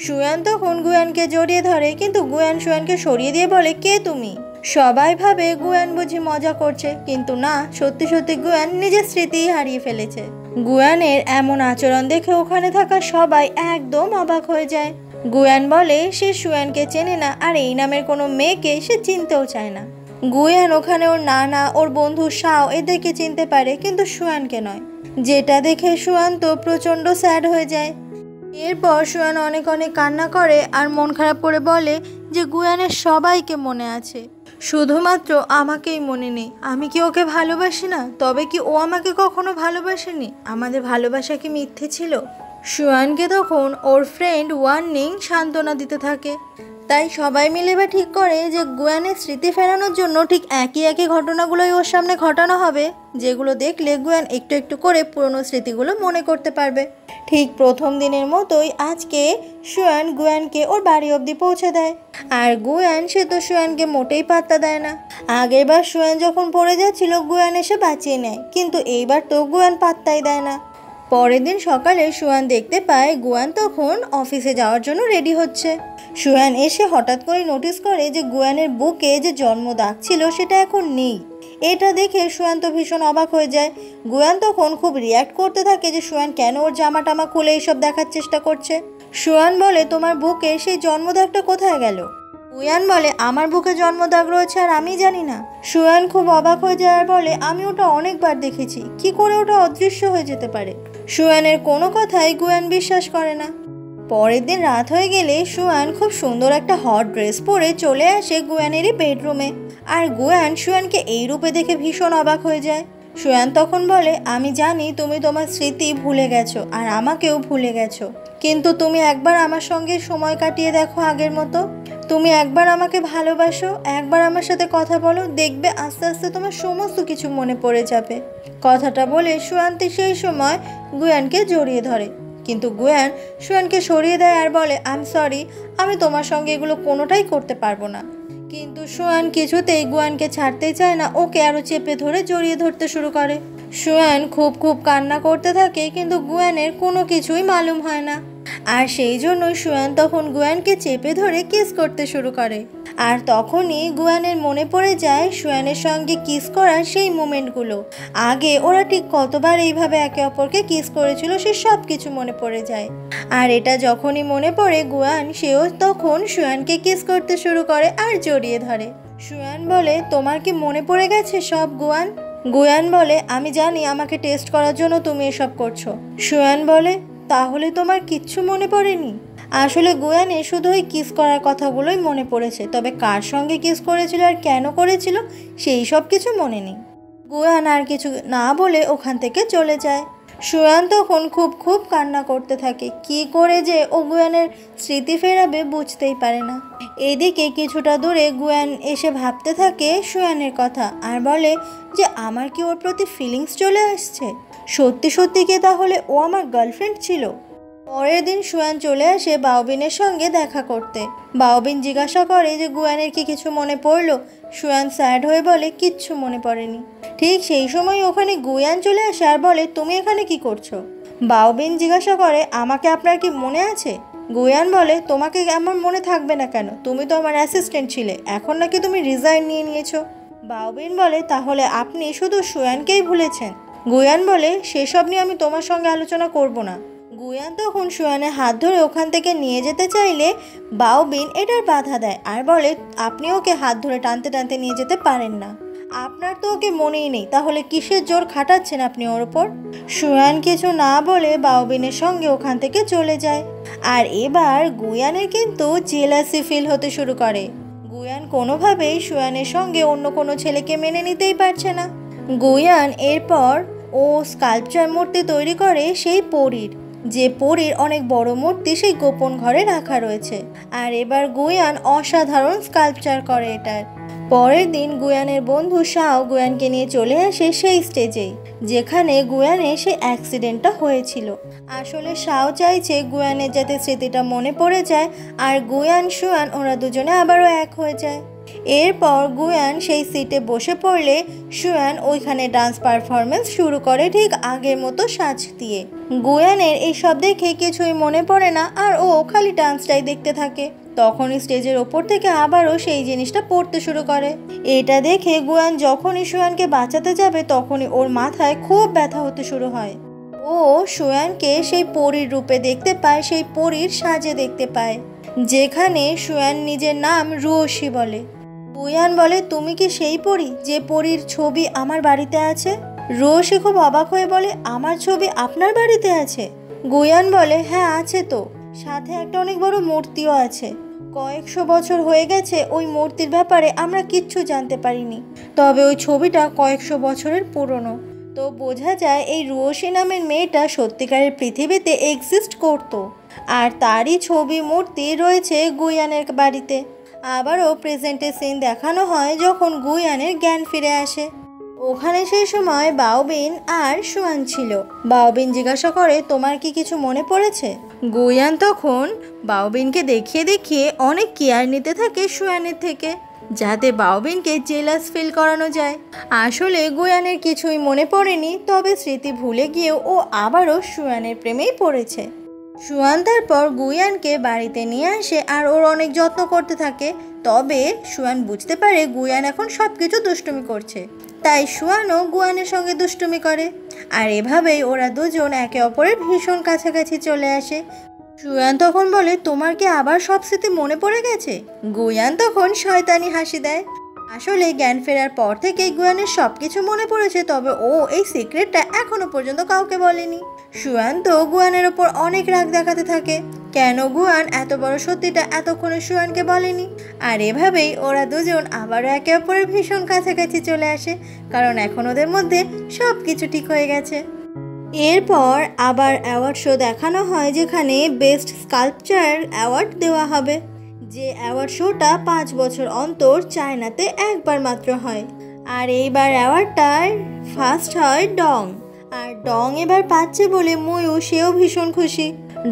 সুয়ান তখন গুয়ানকে জড়িয়ে ধরে, কিন্তু গুয়ান সুয়ানকে সরিয়ে দিয়ে বলে, কে তুমি? সবাই ভাবে গুয়ান বুঝি মজা করছে, কিন্তু না, সত্যি সত্যি গুয়ান নিজের স্মৃতি হারিয়ে ফেলেছে। গুয়ানের এমন আচরণ দেখে ওখানে থাকা সবাই একদম অবাক হয়ে যায়। গুয়ান বলে সে সুয়ানকে চেনে না, আর এই নামের কোনো মেয়েকে সে চিনতেও চায় না। গুয়ান ওখানে ওর নানা, ওর বন্ধু শাও এদেরকে চিনতে পারে, কিন্তু সুয়ানকে নয়, যেটা দেখে সুয়ান তো প্রচণ্ড স্যাড হয়ে যায়। এরপর সুয়ান অনেক অনেক কান্না করে আর মন খারাপ করে বলে যে গুয়ানের সবাইকে মনে আছে, শুধুমাত্র আমাকেই মনে নেই। আমি কি ওকে ভালোবাসি না? তবে কি ও আমাকে কখনো ভালোবাসেনি? আমাদের ভালোবাসা কি মিথ্যে ছিল? সুয়ানকে তখন ওর ফ্রেন্ড ওয়ার্নিং সান্ত্বনা দিতে থাকে। তাই সবাই মিলে এবার ঠিক করে যে গুয়ানের স্মৃতি ফেরানোর জন্য ঠিক একই একই ঘটনাগুলোই ওর সামনে ঘটানো হবে, যেগুলো দেখলে গুয়ান একটু একটু করে পুরনো স্মৃতিগুলো মনে করতে পারবে। ঠিক প্রথম দিনের মতোই আজকে সুয়ান গুয়ানকে ওর বাড়ি অবধি পৌঁছে দেয়। আর গুয়ান সে তো সুয়ানকে মোটেই পাত্তা দেয় না। আগেরবার সুয়ান যখন পড়ে যাচ্ছিল গুয়ান এসে বাঁচিয়ে নেয়, কিন্তু এইবার তো গুয়ান পাত্তাই দেয় না। পরের দিন সকালে সুয়ান দেখতে পায় গুয়ান তখন অফিসে যাওয়ার জন্য রেডি হচ্ছে। সুয়ান এসে হঠাৎ করে নোটিস করে যে গুয়ানের বুকে যে জন্ম দাগ ছিল সেটা এখন নেই। এটা দেখে সুয়ান তো ভীষণ অবাক হয়ে যায়। গুয়ান তখন খুব রিয়্যাক্ট করতে থাকে যে সুয়ান কেন ওর জামা টামা খুলে এইসব দেখার চেষ্টা করছে। সুয়ান বলে, তোমার বুকে সেই জন্মদাগটা কোথায় গেল? গুয়ান বলে, আমার বুকে জন্মদাগ রয়েছে আর আমি জানি না। সুয়ান খুব অবাক হয়ে যায় আর বলে, আমি ওটা অনেকবার দেখেছি, কি করে ওটা অদৃশ্য হয়ে যেতে পারে? সুয়ানের কোনো কথাই গুয়ান বিশ্বাস করে না। পরের দিন রাত হয়ে গেলে সুয়ান খুব সুন্দর একটা হট ড্রেস পরে চলে আসে গুয়ানেরই বেডরুমে। আর গুয়ান সুয়ানকে এই রূপে দেখে ভীষণ অবাক হয়ে যায়। সুয়ান তখন বলে, আমি জানি তুমি তোমার স্মৃতি ভুলে গেছো আর আমাকেও ভুলে গেছো, কিন্তু তুমি একবার আমার সঙ্গে সময় কাটিয়ে দেখো আগের মতো। তুমি একবার আমাকে ভালোবাসো, একবার আমার সাথে কথা বলো, দেখবে আস্তে আস্তে তোমার সমস্ত কিছু মনে পড়ে যাবে। কথাটা বলে সুয়ান সেই সময় গুয়ানকে জড়িয়ে ধরে, কিন্তু গুয়ান সুয়ানকে সরিয়ে দেয় আর বলে, আই এম সরি, আমি তোমার সঙ্গে এগুলো কোনোটাই করতে পারবো না। কিন্তু সুয়ান কিছুতেই গুয়ানকে ছাড়তেই চায় না, ওকে আরও চেপে ধরে জড়িয়ে ধরতে শুরু করে। সুয়ান খুব খুব কান্না করতে থাকে, কিন্তু গুয়ানের কোনো কিছুই মালুম হয় না। আর সেই জন্যই সুয়ান তখন গুয়ানকে চেপে ধরে কিস করতে শুরু করে। আর তখনই গুয়ানের মনে পড়ে যায় সুয়ানের সঙ্গে কিস করার সেই মোমেন্টগুলো। আগে ওরা ঠিক কতবার এইভাবে একে অপরকে কিস করেছিল সে সব কিছু মনে পড়ে যায়। আর এটা যখনই মনে পড়ে গুয়ান সেও তখন সুয়ানকে কিস করতে শুরু করে আর জড়িয়ে ধরে। সুয়ান বলে, তোমার কি মনে পড়ে গেছে সব গুয়ান? গুয়ান বলে, আমি জানি আমাকে টেস্ট করার জন্য তুমি এসব করছো। সুয়ান বলে, তাহলে তোমার কিচ্ছু মনে পড়েনি? আসলে গুয়ানের শুধু ওই কিস করার কথাগুলোই মনে পড়েছে, তবে কার সঙ্গে কিস করেছিল আর কেন করেছিল সেই সব কিছু মনে নেই। গুয়ান আর কিছু না বলে ওখান থেকে চলে যায়। সুয়ান তখন খুব খুব কান্না করতে থাকে, কি করে যে ও গুয়ানের স্মৃতি ফেরাবে বুঝতেই পারে না। এদিকে কিছুটা দূরে গুয়ান এসে ভাবতে থাকে সুয়ানের কথা আর বলে যে আমার কি ওর প্রতি ফিলিংস চলে আসছে? সত্যি সত্যি কি তাহলে ও আমার গার্লফ্রেন্ড ছিল? পরের দিন সুয়ান চলে আসে বাওবিনের সঙ্গে দেখা করতে। বাওবিন জিজ্ঞাসা করে যে গুয়ানের কি কিছু মনে পড়লো? সুয়ান স্যাড হয়ে বলে, কিচ্ছু মনে পড়েনি। ঠিক সেই সময় ওখানে গুয়ান চলে আসে আর বলে, তুমি এখানে কি করছো? বাওবিন জিজ্ঞাসা করে, আমাকে আপনার কি মনে আছে? গুয়ান বলে, তোমাকে আমার মনে থাকবে না কেন? তুমি তো আমার অ্যাসিস্ট্যান্ট ছিলে, এখন নাকি তুমি রিজাইন নিয়ে নিয়েছো। বাওবিন বলে, তাহলে আপনি শুধু সুয়ানকেই ভুলেছেন। গুয়ান বলে, সেসব নিয়ে আমি তোমার সঙ্গে আলোচনা করব না। গুয়ান তখন সুয়ানের হাত ধরে ওখান থেকে নিয়ে যেতে চাইলে বাওবিন এটার বাধা দেয় আর বলে, আপনি ওকে হাত ধরে টানতে টানতে নিয়ে যেতে পারেন না। আপনার তো ওকে মনেই নেই, তাহলে কিসের জোর খাটাচ্ছেন আপনি ওর ওপর? সুয়ান কিছু না বলে বাওবিনের সঙ্গে ওখান থেকে চলে যায়। আর এবার গুয়ানের কিন্তু জেলাসি ফিল হতে শুরু করে। গুয়ান কোনোভাবেই সুয়ানের সঙ্গে অন্য কোনো ছেলেকে মেনে নিতেই পারছে না। গুয়ান এরপর ও স্কাল্পচার মূর্তি তৈরি করে সেই পরীর, যে পরীর অনেক বড় মূর্তি সেই গোপন ঘরে রাখা রয়েছে। আর এবার গুয়ান অসাধারণ স্কাল্পচার করে এটার। পরের দিন গুয়ানের বন্ধু শাও গুয়ানকে নিয়ে চলে আসে সেই স্টেজেই যেখানে গুয়ানের সেই অ্যাক্সিডেন্টটা হয়েছিল। আসলে শাও চাইছে গুয়ানের যাতে স্মৃতিটা মনে পড়ে যায় আর গুয়ান সুয়ান ওরা দুজনে আবারও এক হয়ে যায়। এরপর গুয়ান সেই সিটে বসে পড়লে সুয়ান ওইখানে ডান্স পারফরমেন্স শুরু করে ঠিক আগের মতো সাজ দিয়ে। গুয়ানের এইসব দেখে কিছুই মনে পড়ে না আর ও খালি ডান্সটাই দেখতে থাকে। তখনই স্টেজের ওপর থেকে আবারও সেই জিনিসটা পড়তে শুরু করে। এটা দেখে গুয়ান যখনই সুয়ানকে বাঁচাতে যাবে তখনই ওর মাথায় খুব ব্যথা হতে শুরু হয়। ও সুয়ানকে সেই পরীর রূপে দেখতে পায়, সেই পরীর সাজে দেখতে পায়, যেখানে সুয়ান নিজের নাম রুয়সী বলে। গুয়ান বলে, তুমি কি সেই পরী যে পরীর ছবি আমার বাড়িতে আছে? রুয়সী খুব অবাক হয়ে বলে, আমার ছবি আপনার বাড়িতে আছে? গুয়ান বলে, হ্যাঁ আছে তো, সাথে একটা অনেক বড় মূর্তিও আছে। কয়েকশো বছর হয়ে গেছে ওই মূর্তির ব্যাপারে আমরা কিচ্ছু জানতে পারিনি, তবে ওই ছবিটা কয়েকশো বছরের পুরনো। তো বোঝা যায় এই রুয়সী নামের মেয়েটা সত্যিকারের পৃথিবীতে এক্সিস্ট করতো, আর তারই ছবি মূর্তি রয়েছে গুয়ানের বাড়িতে। আবারও প্রেজেন্টের সিন দেখানো হয় যখন গুয়ানের জ্ঞান ফিরে আসে। ওখানে সেই সময় বাওবিন আর সুয়ান ছিল। বাওবিন জিজ্ঞাসা করে, তোমার কি কিছু মনে পড়েছে? গুয়ান তখন বাওবিনকে দেখিয়ে দেখিয়ে অনেক কেয়ার নিতে থাকে সুয়ানের থেকে, যাতে বাওবিনকে জেলাস ফিল করানো যায়। আসলে গুয়ানের কিছুই মনে পড়েনি, তবে স্মৃতি ভুলে গিয়েও ও আবারও সুয়ানের প্রেমেই পড়েছে। সুয়ান তারপর গুয়ানকে বাড়িতে নিয়ে আসে আর ওর অনেক যত্ন করতে থাকে। তবে সুয়ান বুঝতে পারে গুয়ান এখন সব কিছু দুষ্টুমি করছে, তাই সুয়ানও গুয়ানের সঙ্গে দুষ্টুমি করে। আর এভাবেই ওরা দুজন একে অপরের ভীষণ কাছাকাছি চলে আসে। সুয়ান তখন বলে, তোমার কি আবার সব স্মৃতি মনে পড়ে গেছে? গুয়ান তখন শয়তানি হাসি দেয়। আসলে জ্ঞান ফেরার পর থেকে গুয়ানের সব কিছু মনে পড়েছে, তবে ও এই সিক্রেটটা এখনো পর্যন্ত কাউকে বলেনি। সুয়ান তো গুয়ানের ওপর অনেক রাগ দেখাতে থাকে, কেন গুয়ান এত বড় সত্যিটা এতক্ষণে সুয়ানকে বলেনি। আর এভাবেই ওরা দুজন আবারও একে অপরের ভীষণ কাছাকাছি চলে আসে, কারণ এখন ওদের মধ্যে সব কিছু ঠিক হয়ে গেছে। এরপর আবার অ্যাওয়ার্ড শো দেখানো হয়, যেখানে বেস্ট স্কাল্পচার অ্যাওয়ার্ড দেওয়া হবে। যে অ্যাওয়ার্ড শোটা 5 বছর অন্তর চায়নাতে একবার মাত্র হয়। আর এইবার অ্যাওয়ার্ডটার ফার্স্ট হয় ডং। আর ডং এবার পাচ্ছে বলে ময়ূ সেও ভীষণ খুশি।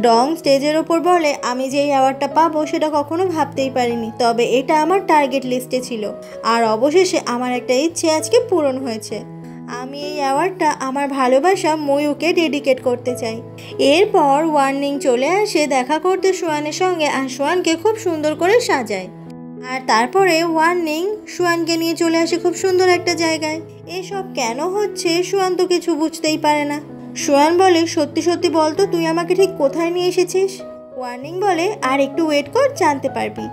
ডং স্টেজের ওপর বলে, আমি যে এই অ্যাওয়ার্ডটা পাবো সেটা কখনো ভাবতেই পারিনি, তবে এটা আমার টার্গেট লিস্টে ছিল, আর অবশেষে আমার একটা ইচ্ছে আজকে পূরণ হয়েছে। আমি এই অ্যাওয়ার্ডটা আমার ভালোবাসা ময়ূকে ডেডিকেট করতে চাই। এরপর ওয়ার্নিং চলে আসে দেখা করতে সুয়ানের সঙ্গে, আর সুয়ানকে খুব সুন্দর করে সাজায়। আর তারপরে ওয়ার্নিং সুয়ানকে নিয়ে চলে আসে খুব সুন্দর একটা জায়গায়। এসব কেন হচ্ছে সুয়ান তো কিছু বুঝতেই পারে না। সুয়ান বলে, সত্যি সত্যি বলতো তুই আমাকে ঠিক কোথায় নিয়ে এসেছিস? ওয়ার্নিং বলে, আর একটু ওয়েট কর, জানতে পারবি।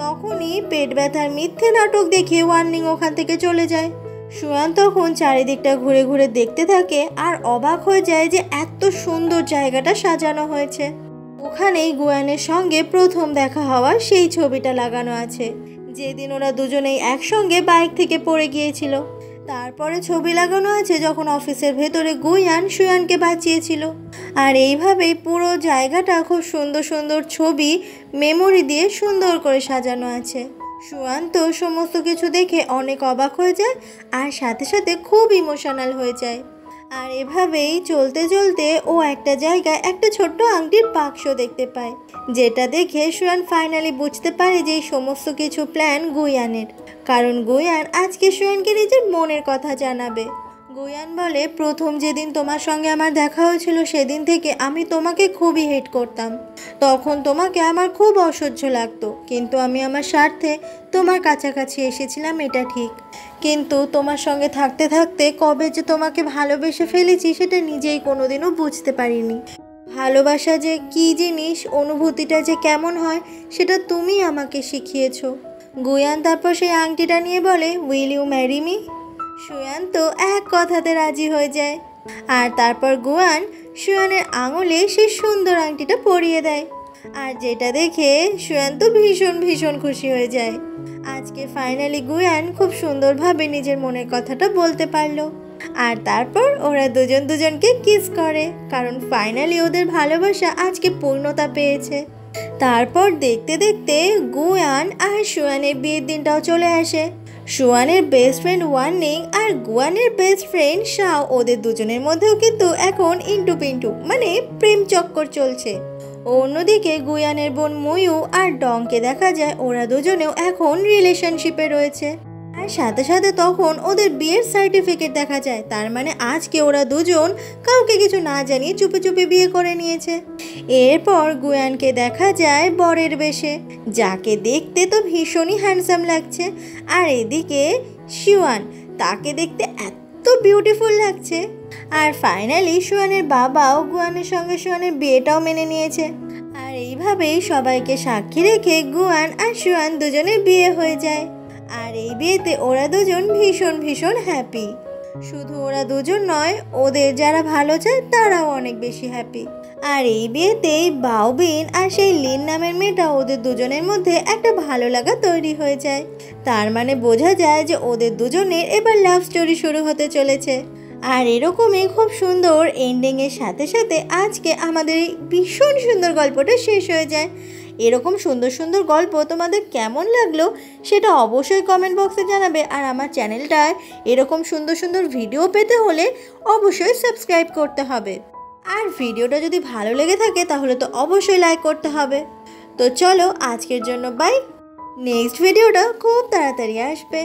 তখনই পেট ব্যথার মিথ্যে নাটক দেখে ওয়ার্নিং ওখান থেকে চলে যায়। সুয়ান তখন চারিদিকটা ঘুরে ঘুরে দেখতে থাকে আর অবাক হয়ে যায় যে এত সুন্দর জায়গাটা সাজানো হয়েছে। ওখানেই গুয়ানের সঙ্গে প্রথম দেখা হওয়ার সেই ছবিটা লাগানো আছে, যেদিন ওরা দুজনেই একসঙ্গে বাইক থেকে পড়ে গিয়েছিল। তারপরে ছবি লাগানো আছে যখন অফিসের ভেতরে গুয়ান সুয়ানকে বাঁচিয়েছিল। আর এইভাবেই পুরো জায়গাটা খুব সুন্দর সুন্দর ছবি মেমোরি দিয়ে সুন্দর করে সাজানো আছে। সুয়ান তো সমস্ত কিছু দেখে অনেক অবাক হয়ে যায় আর সাথে সাথে খুব ইমোশনাল হয়ে যায়। আর এভাবেই চলতে চলতে ও একটা জায়গায় একটা ছোট্ট আংটির বাক্স দেখতে পায়, যেটা দেখে সুয়ান ফাইনালি বুঝতে পারে যে এই সমস্ত কিছু প্ল্যান গুয়ানের, কারণ গুয়ান আজকে সুয়ানকে নিজের মনের কথা জানাবে। গুয়ান বলে, প্রথম যেদিন তোমার সঙ্গে আমার দেখা হয়েছিল সেদিন থেকে আমি তোমাকে খুবই হেট করতাম। তখন তোমাকে আমার খুব অসহ্য লাগতো, কিন্তু আমি আমার স্বার্থে তোমার কাছাকাছি এসেছিলাম, এটা ঠিক। কিন্তু তোমার সঙ্গে থাকতে থাকতে কবে যে তোমাকে ভালোবেসে ফেলেছি সেটা নিজেই কোনোদিনও বুঝতে পারিনি। ভালোবাসা যে কী জিনিস, অনুভূতিটা যে কেমন হয় সেটা তুমি আমাকে শিখিয়েছো। গুয়ান তারপর সেই আংটিটা নিয়ে বলে, উইল ইউ ম্যারি মি? সুয়ান তো এক কথাতে রাজি হয়ে যায়। আর তারপর গুয়ান সুয়ানের আঙুলে সেই সুন্দর আংটিটা পরিয়ে দেয়, আর যেটা দেখে সুয়ান তো ভীষণ ভীষণ খুশি হয়ে যায়। আজকে ফাইনালি গুয়ান খুব সুন্দরভাবে নিজের মনের কথাটা বলতে পারলো। আর তারপর ওরা দুজন দুজনকে কিস করে, কারণ ফাইনালি ওদের ভালোবাসা আজকে পূর্ণতা পেয়েছে। তারপর দেখতে দেখতে গুয়ান আর সুয়ানের বিয়ের দিনটাও চলে আসে। সুয়ানের বেস্ট ফ্রেন্ড ওয়ার্নিং আর গুয়ানের বেস্ট ফ্রেন্ড শাও, ওদের দুজনের মধ্যেও কিন্তু এখন ইন্টু পিন্টু মানে প্রেম চক্কর চলছে। অন্যদিকে গুয়ানের বোন ময়ূ আর ডংকে দেখা যায় ওরা দুজনেও এখন রিলেশনশিপে রয়েছে। আর সাথে সাথে তখন ওদের বিয়ের সার্টিফিকেট দেখা যায়, তার মানে আজকে ওরা দুজন কাউকে কিছু না জানিয়ে চুপে চুপে বিয়ে করে নিয়েছে। এরপর গুয়ানকে দেখা যায় বরের বেশে, যাকে দেখতে তো ভীষণই হ্যান্ডসাম লাগছে। আর এদিকে শিওয়ান, তাকে দেখতে এত বিউটিফুল লাগছে। আর ফাইনালি শিওয়ানের বাবাও গুয়ানের সঙ্গে শিওয়ানের বিয়েটাও মেনে নিয়েছে। আর এইভাবেই সবাইকে সাক্ষী রেখে গুয়ান আর শিওয়ান দুজনের বিয়ে হয়ে যায়। আর এই বিয়েতে ওরা দুজন ভীষণ ভীষণ হ্যাপি। শুধু ওরা দুজন নয়, ওদের যারা ভালো চায় তারাও অনেক বেশি হ্যাপি। আর এই বিয়েতেই বাউবিন আর সেই লিন নামের মেয়েটা, ওদের দুজনের মধ্যে একটা ভালো লাগা তৈরি হয়ে যায়। তার মানে বোঝা যায় যে ওদের দুজনের এবার লাভ স্টোরি শুরু হতে চলেছে। আর এরকমই খুব সুন্দর এন্ডিংয়ের সাথে সাথে আজকে আমাদের এই ভীষণ সুন্দর গল্পটা শেষ হয়ে যায়। এরকম সুন্দর সুন্দর গল্প তোমাদের কেমন লাগলো সেটা অবশ্যই কমেন্ট বক্সে জানাবে। আর আমার চ্যানেলটায় এরকম সুন্দর সুন্দর ভিডিও পেতে হলে অবশ্যই সাবস্ক্রাইব করতে হবে। আর ভিডিওটা যদি ভালো লেগে থাকে তাহলে তো অবশ্যই লাইক করতে হবে। তো চলো আজকের জন্য বাই, নেক্সট ভিডিওটা খুব তাড়াতাড়ি আসবে।